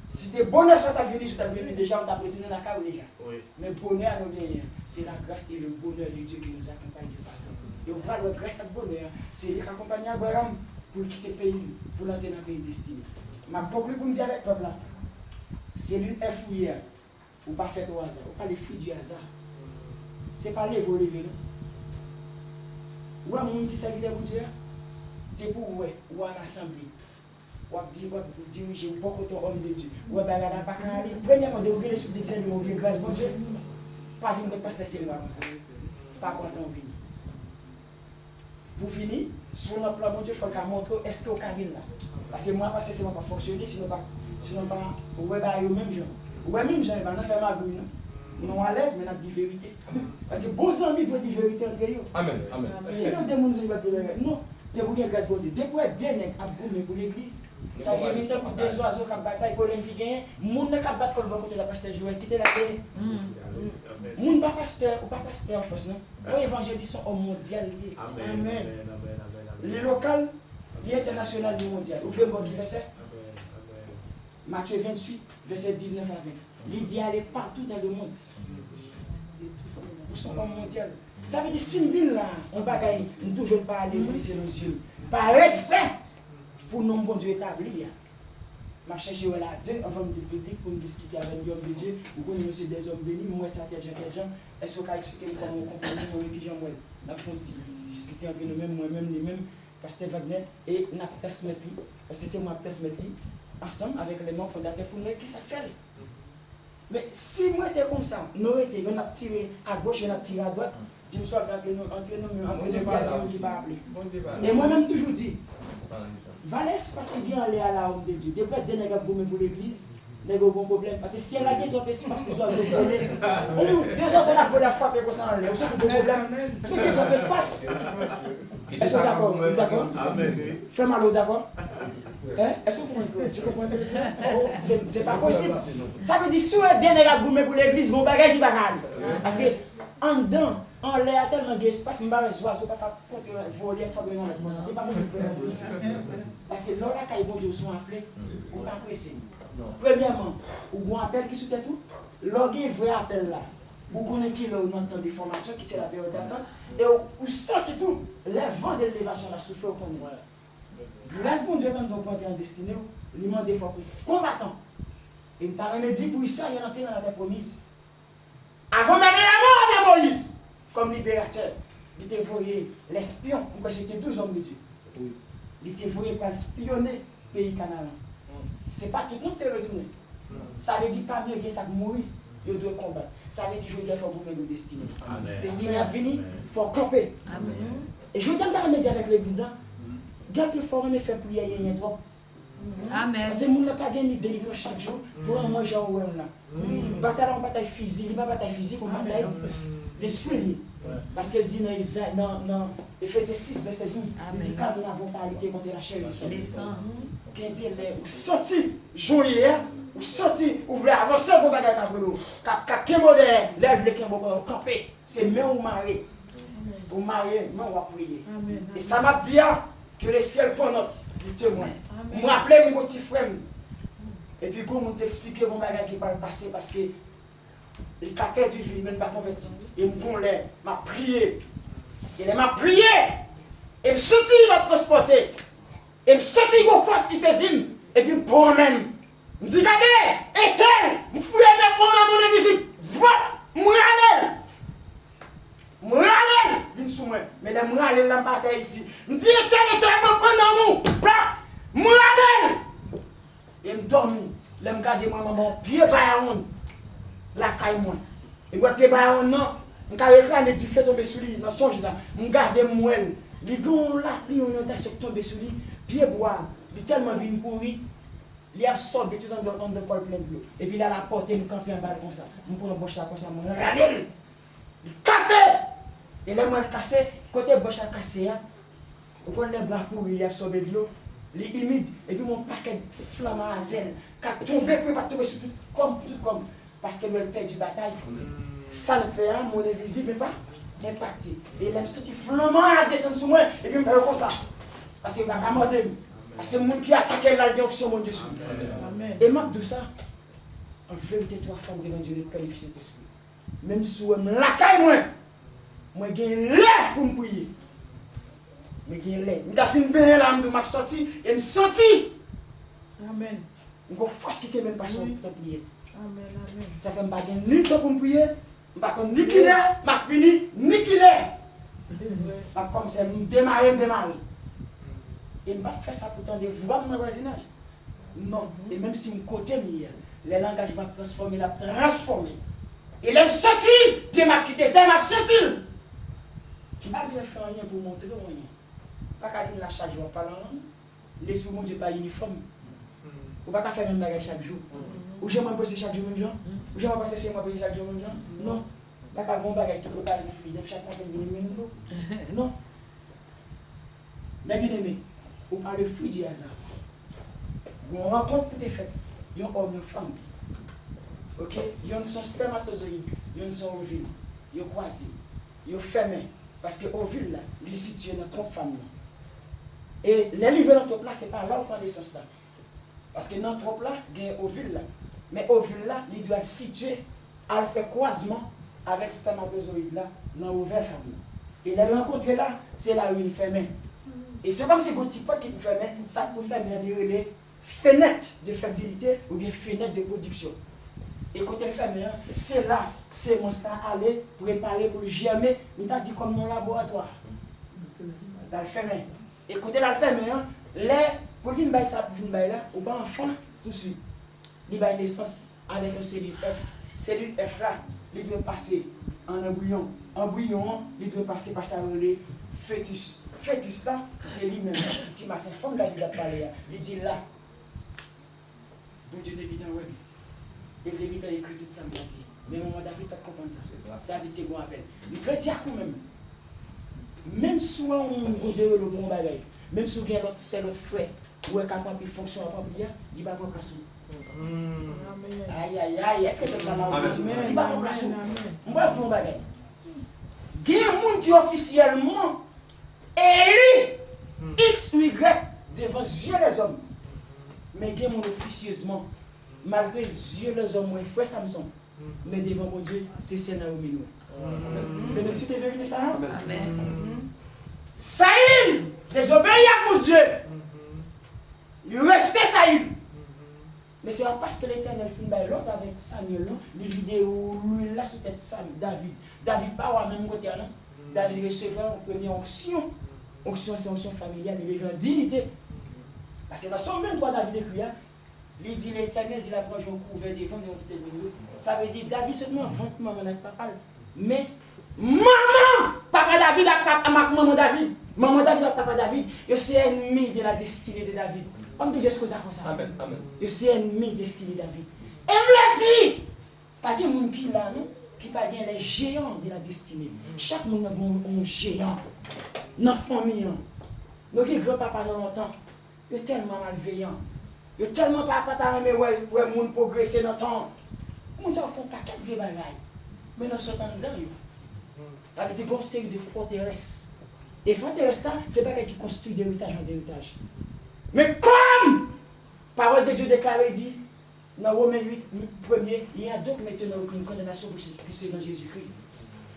Si des bonheurs sont venus déjà, on t'a retourné la cave déjà. Oui. Mais bonheur à nous gagner, c'est la grâce et le bonheur de Dieu qui nous accompagne de partout. Et on parle de grâce et de bonheur, c'est lui qui accompagne Abraham pour quitter le pays, pour l'entrer dans le pays destiné. Ma conclue pour me dire avec le peuple là, c'est l'une fouillère, ou pas fait au hasard, ou pas les fruits du hasard. C'est pas les voler, non. Ou un monde qui s'habille pour Dieu, c'est pour ouais, ou en assemblée. Ou diriger beaucoup de hommes de Dieu. Ou à bagarre pas aller. Premièrement, de ouvrir les sous d'examen de ouvrir grâce bon Dieu. Pas venir comme pasteur c'est comme ça. Pas content venir. Pour finir, sur notre plan bon Dieu, il faut qu'on montre est-ce qu'on can venir là. Parce que moi parce que c'est pas fonctionner sinon pas ouais bah yo même gens. Ouais même gens pas faire ma bouille non. Nous à l'aise mais n'a dit vérité. Parce que bons amis doit dire vérité entre eux. Amen. Amen. Sinon des monde va dire non. De vous grâce pour Dieu. Depuis des nègres à goûter pour l'église. Ça vient vite pour des oiseaux qui bataillent pour l'Olympique. Moun ne cap battre comme côté la pasteur Joël quitter la terre. Moun pas pasteur ou pas pasteur en face non. Les évangélistes sont au mondial. Amen. Les locaux, les internationaux, les mondial. Ouvrez moi qui verset. Matthieu 28 verset 19 à 20. Il dit aller partout dans le monde. Nous sommes au mondial. Ça veut dire si nous venons là, on bagaille, nous ne devons pas aller baisser nos yeux. Par respect pour nos bons Dieu établis. Je cherche là deux avant de public pour discuter avec les hommes de Dieu. Vous connaissez des hommes bénis, moi ça tel gens. Est-ce que vous pouvez expliquer comment on comprend nous qui j'en vois. Nous avons discuter entre nous-mêmes, moi-même, les-mêmes, Pasteur Wagner et nous avons transmettre parce que c'est moi qui transmettre ensemble avec les membres fondateurs pour nous qui ça fait. Mais si moi j'étais comme ça, nous étions, on a tiré à gauche, on a tiré à droite. Dis-moi soit entre nous qui va appeler. Et moi-même toujours dit, Valès parce qu'il vient aller à la homme de Dieu. Depuis des nègres pour l'église, les gros bon problème. Parce que si elle a gagné trop pessimiste parce que soit volé. Deux heures on a volé la frappe et qu'on s'en allait. On sait que le problème. Tu veux trop espace. Est-ce que d'accord? D'accord? Fais mal d'accord? Est-ce que vous comprenez? Tu comprends? C'est pas possible. Ça veut dire si on a des nègres pour l'église, mon bagage qui va aller. Parce que en dedans, on l'air tellement d'espace, mais les oiseaux ne peuvent pas voler, c'est pas possible. Parce que là, quand les bons Dieu sont appelés, on ne peut pas presser. Premièrement, on a un appel qui soutient tout. Là, il y a un vrai appel là. Vous connaissez qui on entend des formations, qui c'est la période d'attente. Et vous sentez tout. Les vents de l'élévation, la souffle au qu'on grâce bon Dieu, même dans le en destiné, il demande des fois combattant. Et il t'a dit pour ça, il est entré dans la terre promise. Avant de mener la mort de Moïse comme libérateur, il était voyé l'espion, parce que c'était 12 hommes de Dieu. Oui. Il était voyé pour espionner le pays Canaan. Ce n'est pas tout le monde qui est retourné. Ça veut dire pas mieux que ça mourir, il doit combattre. Ça veut dire que je dois faire vous-même le destiné. Destiné à venir, il faut camper. Amen. Et je t'entends me dire avec l'église, garde le forum et fait prier, il y a trop. Amen. Parce que nous n'avons pas gagné de litres chaque jour pour un manger au web là. Bataille en bataille physique, pas bataille physique, on bataille d'esprit. Parce qu'elle dit dans Ephésiens 6, verset 12, il dit quand nous n'avons pas lutté contre la chair et le sang. Qui était là, ou sorti, jouer, ou sorti, ou voulez avancer pour bataille après nous. Quand Kémodé lève le Kémodé, camper, c'est même ou marié. Ou marié, mais on va prier. Et ça m'a dit que le ciel pour notre témoin. Je m'appelais mon petit frère. Et puis, quand on t'expliquait mon bagage qui va passer parce que il a perdu vie, il ne pas converti. Et je m'a prié. Il m'a prié. Et je sorti, il m'a transporté. Et je sorti, il m'a force qui saisit. Et puis, je me promène. Je me dis, regardez, éteins, je fouille mes points dans mon invisible. Va, je viens sous moi. Mais les mourales, là, bataille ici. Je me dis, éteins, je me prends dans nous. Mourale! Et me dormi, là me garder moi mon pied baillon la caille moi. Et moi pied baillon non, me ca réclamer du fait tomber sous lui dans songe là, me garder moi. Li gon là, li on est sur tomber sous lui, pied bois, il tellement vinn courir, il absorbe tout dans de folle plein de l'eau. Et puis là la porte me camper en bas comme ça. Me prend boche ça comme ça, me râler. Il cassé. Et là moi cassé, côté boche cassé, on prend les bras pour il absorber de l'eau. les humides, et puis mon paquet de flammes à zèle, qui a tombé, puis pas tomber sur tout comme, parce que le père du bataille, ça le fait, hein, mon invisible, mais pas impacté. Et il a senti flamand à descendre sur moi, et puis il me fait comme ça. Parce qu'il va pas demander, parce que le monde qui attaque la direction, mon Dieu. Et m'a dit ça, en vérité, toi, femme devant Dieu, le Père et le Saint-Esprit. Même si je me la caille, moi, j'ai l'air pour me prier. Mais j'ai l'air. Je suis bien là, je suis sorti, et je suis sorti. Amen. Je suis force qui te même pas sur pour prier. Amen. Amen. Ça fait que je n'ai ni temps pour me prier, je ne sais ni qui est, je fini, ni qui est. Comme ça, je démarre. Et je ne vais pas faire ça pour tendre voix dans le voisinage. Non. Et même si je côté, les langages vont transformer, la transformer. Et là, sorti, Dieu m'a quitté, Dieu m'a sorti. Je n'ai pas besoin de faire rien pour montrer rien. Pas qu'à dire la chaque jour, pas là. L'esprit de Dieu n'est pas uniforme. Ou pas qu'à faire même bagage chaque jour. Ou j'aimerais passer chaque jour même jour. Ou j'aimerais passer chez moi chaque jour même jour. Non. Pas qu'à bon bagage, tout le temps, les fluides, chaque fois que vous venez. Non. Mais bien aimé, ou par le fruit du hasard. Vous rencontrez pour des fêtes. Il y a un homme et une femme. Ok? Il y a son spermatozoïde, il y a son ovule. Il y a croisé. Il y a fermé. Parce que l'ovule, il est situé dans ton femme. Et les livres dans ton plat, ce n'est pas là où prend naissance. Parce que dans ton plat, il y a un ovule. Mais l'ovule là, il doit être situé à faire croisement avec le spermatozoïde là, dans l'ovaire femme. Et la rencontre là, c'est là où il ferme. Et c'est comme si vous petit pot qui peut fermer, ça peut fermer les fenêtres de fertilité ou bien fenêtres de production. Et quand elle ferme, c'est là, c'est mon star aller préparer pour germer, on t'a dit comme dans le laboratoire. Dans le ferme. Et quand elle a ferme, pour venir bailler ça, pour venir bailler là, ou pas enfant, tout de suite. Il va naissance avec une cellule F. Cellule F là, il doit passer en embryon. Embryon, il doit passer par sa relais fœtus. Fœtus là, c'est lui-même qui dit ma femme là, il a parlé. Il dit là. Donc Dieu te dit dans le et il a écrit tout ça. Mais maman David pas comprendre ça. David te bon appel. Il veut dire quand même. Même si on dirait le bon bagage, même si on a l'autre frère, ou est capable de fonctionner à bien, il va prendre place. Aïe, est-ce que tu as il va prendre place. On va prendre bagage. Il y a des gens qui officiellement élu X ou Y devant Dieu les hommes. Mais il y a des gens officieusement, malgré Dieu les hommes, frère Samson, mais devant mon Dieu, c'est Sénat au milieu. Vous pouvez tu vérité ça? Amen. Saïl, désobéit à mon Dieu. Il restait Saïl. Mais c'est parce que l'Éternel fait l'autre avec Samuel, les vidéos, lui là sur tête David. David pas au même côté, non? David recevra une première onction. Onction, c'est onction familiale, il est grand dignité. Parce que dans son 23, David écrit, il dit l'Éternel, il a pris un couvert devant de milieu. Ça veut dire David seulement 20 maman avec papa. Mais maman, papa David a maman David. Maman David a papa David. Je suis ennemi de la destinée de David. On dit jusqu'au d'accord ça. Amen. Je suis ennemi de la destinée de David. Et la vie, pas de monde qui là, non? Qui pas les géants de la destinée. Chaque monde a un géant. Dans la famille, nos grands-papas dans longtemps, ils sont tellement malveillants. Ils sont tellement pas mais ouais, monde progresser dans le temps. Ils font un paquet de vieux bagages. Mais nous sommes dedans. Avec des grosses séries de forteresses. Et forteresses, ce n'est pas quelqu'un qui construit d'héritage en héritage. Mais comme parole de Dieu déclarée dit, dans Romains 8, premier, il y a donc maintenant aucune condamnation pour ceux qui sont dans Jésus-Christ.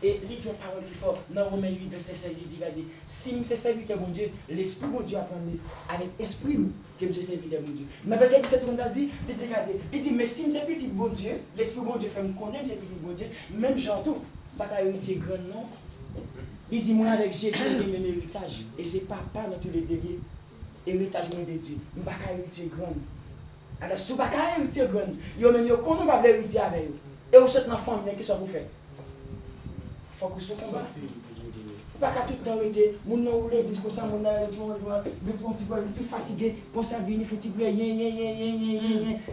Et il dit une parole qui forte, dans Romains 8, verset 16, il dit, regardez, si je serviteur mon Dieu, l'Esprit mon Dieu apprend avec esprit que je serviteur mon Dieu. Dans verset 17, on dit, regardez, il dit, mais si je suis petit bon Dieu, l'Esprit mon Dieu fait me connaître, c'est petit bon Dieu, même j'en tout, pas qu'à hériter grand nom. Il dit, moi avec Jésus, j'ai le même héritage. Et c'est papa dans tous les délires. Héritage de Dieu. Je ne vais pas hériter grand. Alors, si vous ne pouvez pas hériter grand, vous ne pouvez pas hériter avec vous. Et vous êtes dans la famille, qu'est-ce que vous faites? Il faut que vous soyez combat. Vous ne pouvez pas tout le temps hériter. Vous ne pouvez pas comme ça, vous êtes fatigué, pour ça, vous êtes fatigué,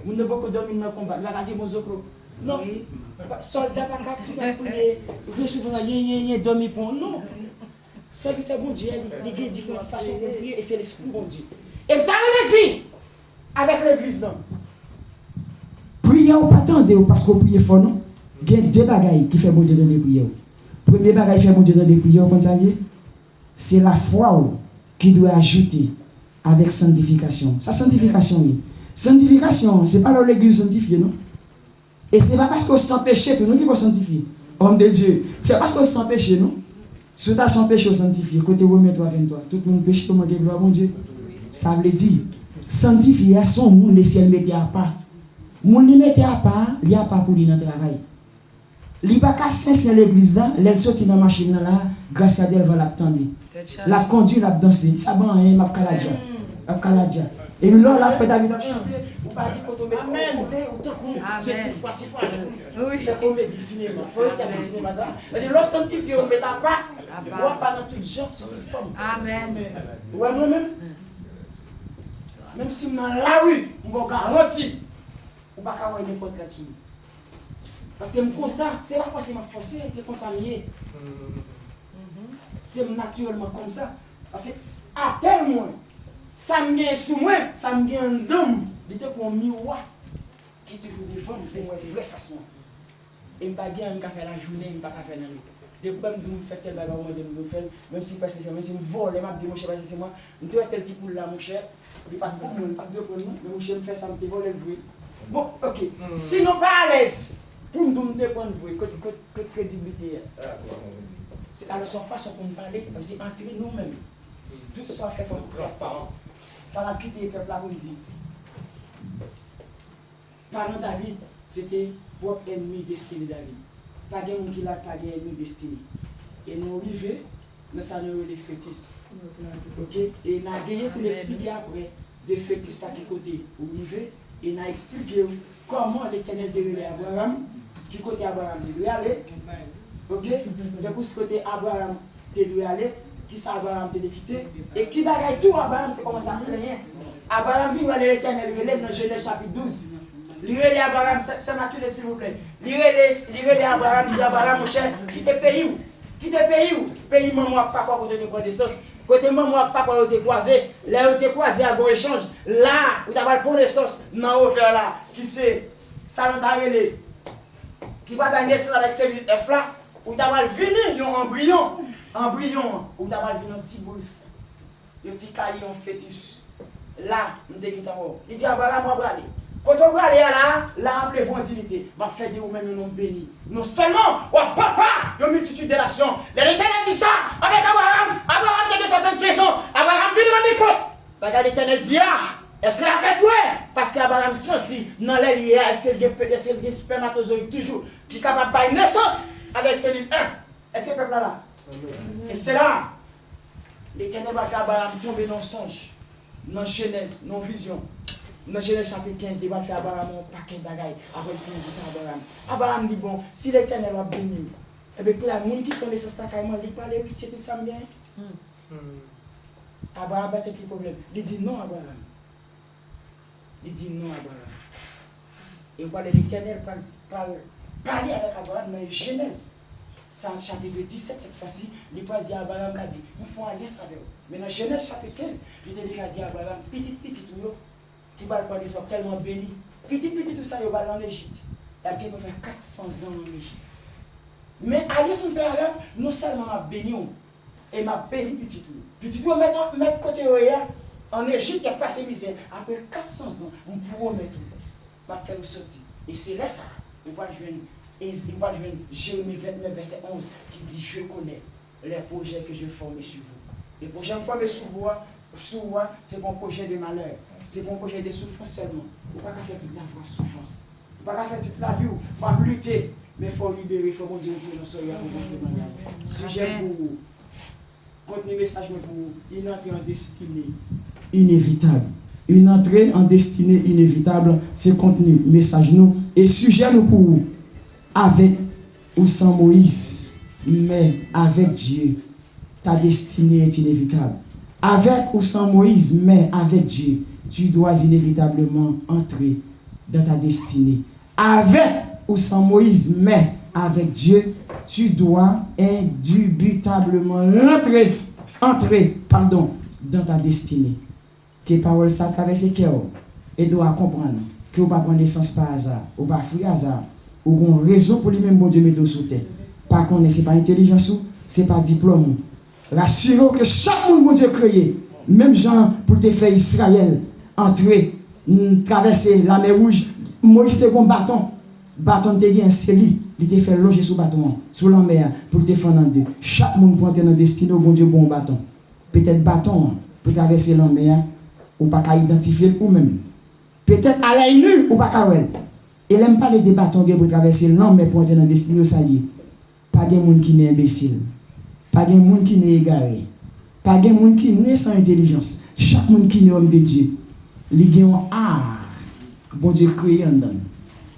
vous ne pouvez pas dormir dans le combat. Vous regardez mon zopro. Non, soldat pas capable tout à prier, recevoir dormir pour non. Serviteur bon Dieu, il y a différentes façons de prier et c'est l'esprit bon Dieu. Et t'as une vie avec l'église, non? Prière ou pas attendre parce qu'on prie fort, non? Il y a deux bagailles qui font mon Dieu dans les prières. Premier bagage qui fait mon Dieu dans les prières, c'est la foi qui doit ajouter avec sanctification. Sa sanctification, oui. Sanctification, c'est pas là l'église sanctifiée, non? Et c'est pas parce qu'on s'en péché, tout le monde qui va sanctifier. Homme de Dieu, c'est parce qu'on s'en péché, non? Si tu as sans péché, sanctifié, côté Romain 3, 23, tout le monde péché, comment dire gloire à mon Dieu? Ça veut dire, sanctifier à son monde, les ciels mettaient à part. Moun li mette à part, il y a pas pour lui dans le travail. Li pas qu'à c'est l'église là, elle sorti dans la machine là, grâce à Dieu elle va l'attendre. La conduit, la danser, ça va hein, m'a kaladja. M'a kaladja. Et là la fait David a chanté, ou pas dire qu'on met amen, ou tant qu'on je sais fois c'est fois. Oui. Fait qu'on met du cinéma, faut être au cinéma ça. Parce que lorsque sanctifié on met à part, ou pas dans toute genre, sur toute forme. Amen. Ouais moi-même. Même si dans la rue, on va garantir ou pas avoir une porte là-dessus. Parce que comme ça, c'est pas forcément forcé, c'est comme ça mieux. C'est naturellement comme ça. Parce que appelle-moi, ça me vient sous moi, ça me vient en dôme. Il était comme un miroir qui te joue devant pour moi, vraie façon. Et je ne peux pas faire la journée, je ne peux pas faire la nuit. Des fois, je me fais tel bagage, même si c'est moi, même si je vole, je me dis, c'est moi, je dois tel petit pour là, mon cher. Il n'y a pas de problème, pas de problème, mais mon cher me fait ça, je me vole le bruit. Bon, ok. Sinon, pas à l'aise, pour nous dépendre de vous, que crédibilité. C'est à la façon pour nous parler, c'est entrer nous-mêmes. Tout ça fait pour nos parents. Ça n'a quitté le peuple là pour nous dire. Parlant David, c'était propre ennemi destiné David. Pas de monde qui l'a pas ennemi destiné. Et nous arrivons, mais ça nous les fœtus. Ok? Et nous avons gagné pour l'expliquer après, de fœtus à qui côté. Nous arrivons, et nous avons expliqué comment l'Éternel déroulait Abraham, qui côté Abraham devait aller. Ok? Du coup, ce côté Abraham devait aller, qui ça Abraham devait quitter, et qui bagaille tout Abraham te commence à rien. Abraham vit aller l'Éternel, il relève dans Genèse chapitre 12. Lirez Abraham, c'est maculé s'il vous plaît. Lirez Abraham, il dit Abraham, mon cher, quitte le pays où? Quitte le pays où? Pays maman, papa, quand tu prends des sauces. Côté maman, papa, quand tu croisé, là où tu croisé à bon échange, là où tu vas prendre des sauces, dans le vers là, qui c'est, ça nous a relé, qui va gagner ça avec cellule F là, où tu vas venir en embryon, où tu vas venir un petit bourse, un petit caillou, un fœtus. Là, nous te quittons. Il dit Abraham, moi, aller. Quand on va aller là, on peut voir divinité. Va faire de vous-même un nom béni. Non seulement, papa, il y a une multitude de nations. L'Éternel dit ça avec Abraham. Abraham était de 75 ans. Abraham vit dans les côtes. Regarde, l'Éternel dit est-ce que la paix ouais? Parce qu'Abraham senti dans l'air, est-ce qu'il y a des spermatozoïdes toujours qui est capable de faire naissance avec cellule F. Est-ce que le peuple là? Et c'est là, l'Éternel va faire Abraham tomber dans le songe, dans Genèse, dans vision. Dans Genèse chapitre 15, il va faire Abraham un paquet de bagailles. Après, il finit ça Abraham. Abraham dit bon, si l'Éternel va bénir, et bien, pour la monde qui connaît ce staccaillement, il parle héritier, tout ça me vient. Abraham a peut-être le problème. Il dit non, Abraham. Il dit non, Abraham. Et voilà, l'Éternel parler avec Abraham dans Genèse. Chapitre 17, cette fois-ci, il va dire à Abraham, il faut aller ça avec eux. Mais dans Genèse chapitre 15, il a déjà dit à Abraham, petit, qui va parler, soit tellement béni. Petit, tout ça, il va aller en Égypte. Il va faire 400 ans en Égypte. Mais aller son frère, non seulement m'a béni, et m'a béni petit tout. Petit tout, mettre côté en Égypte, il a passé misère. Après 400 ans, on pourra mettre tout. Va faire sortir. Et c'est là ça. On va jouer Jérémie 29, verset 11, qui dit je connais les projets que je forme sur vous. Les projets formés sur vous, c'est mon projet de malheur. C'est mon projet de souffrance seulement. On ne peut pas faire toute la vie en souffrance. On ne peut pas faire toute la vie, on va lutter. Mais il faut libérer, il faut mon Dieu dans ce témoignage. Sujet pour vous. Contenu message pour vous. Une entrée en destinée inévitable. Une entrée en destinée inévitable. C'est contenu message nous. Et sujet nous pour vous. Avec ou sans Moïse, mais avec Dieu, ta destinée est inévitable. Avec ou sans Moïse, mais avec Dieu, tu dois inévitablement entrer dans ta destinée. Avec ou sans Moïse, mais avec Dieu, tu dois indubitablement entrer dans ta destinée. que parole ça traverse le cœur et doit comprendre que vous ne pas prendre naissance par hasard, ou pas fruit hasard, ou une raison pour lui-même, bon Dieu, mettre sous terre. Par contre, ce n'est pas intelligence, ce n'est pas diplôme. Rassurez que chaque monde, bon Dieu, créé, même Jean, pour te faire Israël, entrer, traverser la mer rouge, Moïse te un bâton. Bâton te gen c'est lui, il te fait loger sous bâton, sous la mer, pour te faire en deux. Chaque monde pour entrer dans le destin, bon Dieu, bon bâton. Peut-être bâton, pour traverser la mer, ou pas qu'à identifier ou même. Peut-être à l'œil nu, ou pas qu'à voir. Et n'aime pas les bâtons pour traverser la mer pour entrer dans le destin, ça y est. Pas de monde qui n'est imbécile. Pas de monde qui n'est égaré. Pas de monde qui n'est sans intelligence. Chaque monde qui est homme de Dieu, il a un art. Bon Dieu créé en dedans.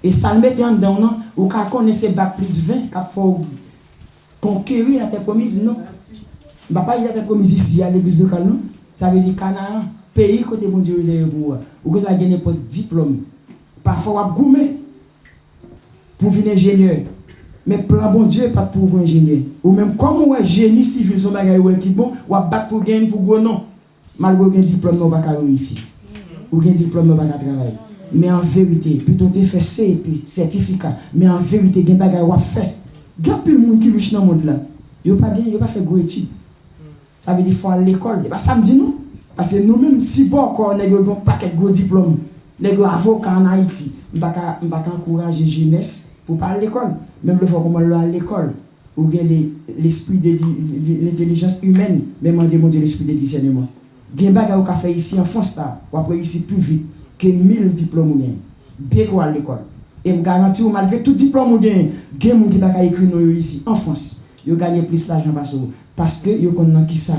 Et ça le met en dedans, non? Ou quand on connaît bac plus 20, qu'il faut conquérir la terre promise, non? Je ne vais pas dire la terre promise ici, à l'église locale, non? Ça veut dire Canaan, pays côté bon Dieu réservé pour vous. Ou que vous avez gagné pour diplôme. Parfois, vous gourmet pour venir ingénieur. Mais plan bon Dieu, pas pour ingénieur. Ou même comme vous êtes génie civil, son bagage qui bon, ou battre pour gagner pour gros non. Malgré un diplôme, non, pas ici. Ou un diplôme, non, pas travailler. Mais en vérité, plutôt te fait CEP, certificat, mais en vérité, il y a des bagages à faire. Il y a plus de monde qui riche dans le monde là. Il n'y a pas fait gros études. Ça veut dire qu'il faut aller à l'école. Et bien ça me dit non. Parce que nous-mêmes, si bon, on a un paquet de gros diplômes, les avocats en Haïti, je ne vais pas encourager la jeunesse pour pas aller à l'école. Même le fois comment aller à l'école, ou bien l'esprit de l'intelligence humaine, même en démon de l'esprit de discernement. Il y a des bagages à faire ici en France, ou après ici plus vite que 1000 diplômes ou bien. Bien qu'on à l'école. Et je garantis, malgré tout diplôme ou bien, il y a des gens qui ont écrit ici en France. Ils ont gagné plus d'argent parce que ils ont qui ça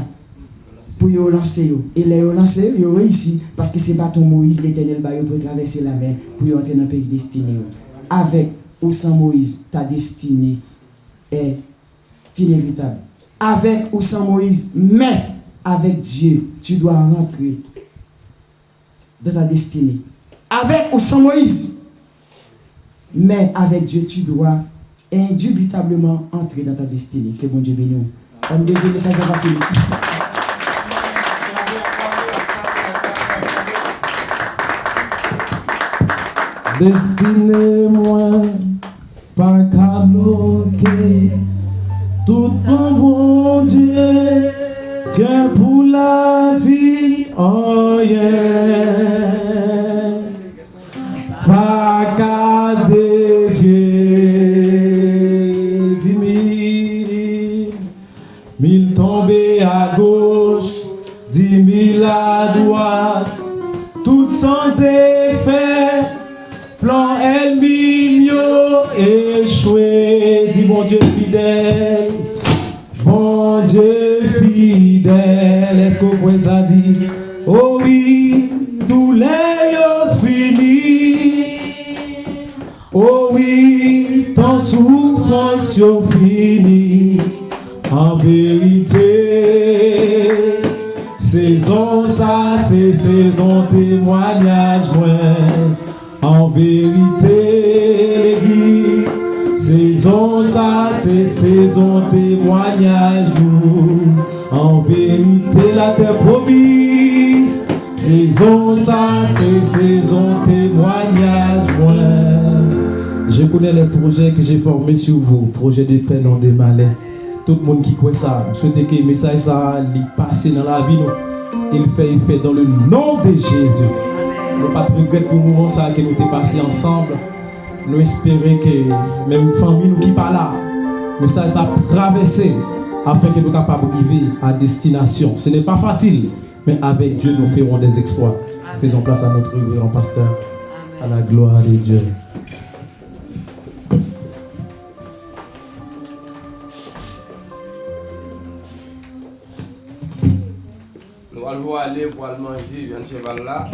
pour les lancer. Et les lancer, ils ont réussi parce que c'est bâton Moïse, l'éternel pour traverser la mer, pour entrer dans le pays destiné. Avec ou sans Moïse, ta destinée est inévitable. Avec ou sans Moïse, mais avec Dieu, tu dois rentrer de ta destinée. Avec ou sans Moïse, mais avec Dieu, tu dois indubitablement entrer dans ta destinée. Que bon Dieu bénisse. Comme Dieu, le Seigneur va finir. Destinez-moi par qu'à bloquer tout mon bon Dieu, Dieu pour la vie, oh yeah. Pas qu'à dévier, 10 000 tombés à gauche, 10 000 à droite, tout sans effet. Plan El Mignon échoué, dit mon Dieu fidèle, mon Dieu fidèle, est-ce que vous ça dit? Oh oui, tous les fini, oh oui, ton souffrance yo fini, en vérité, saison ça c'est saison témoignage, ouais. En vérité, l'église, saison ça, c'est saison témoignage. En vérité, la terre promise, saison ça, c'est saison témoignage. Je connais les projets que j'ai formés sur vous, projets de paix non des malais. Tout le monde qui croit ça, je souhaite que le message ça, il passe dans la vie, il fait effet dans le nom de Jésus. Nous pas de regret pour nous ça que nous t'es passé ensemble. Nous espérons que même famille nous qui pas là, mais ça a traversé afin que nous capables de vivre à destination. Ce n'est pas facile, mais avec Dieu nous ferons des exploits. Amen. Faisons place à notre grand pasteur. Amen. À la gloire de Dieu. Nous allons aller pour aller manger un cheval là.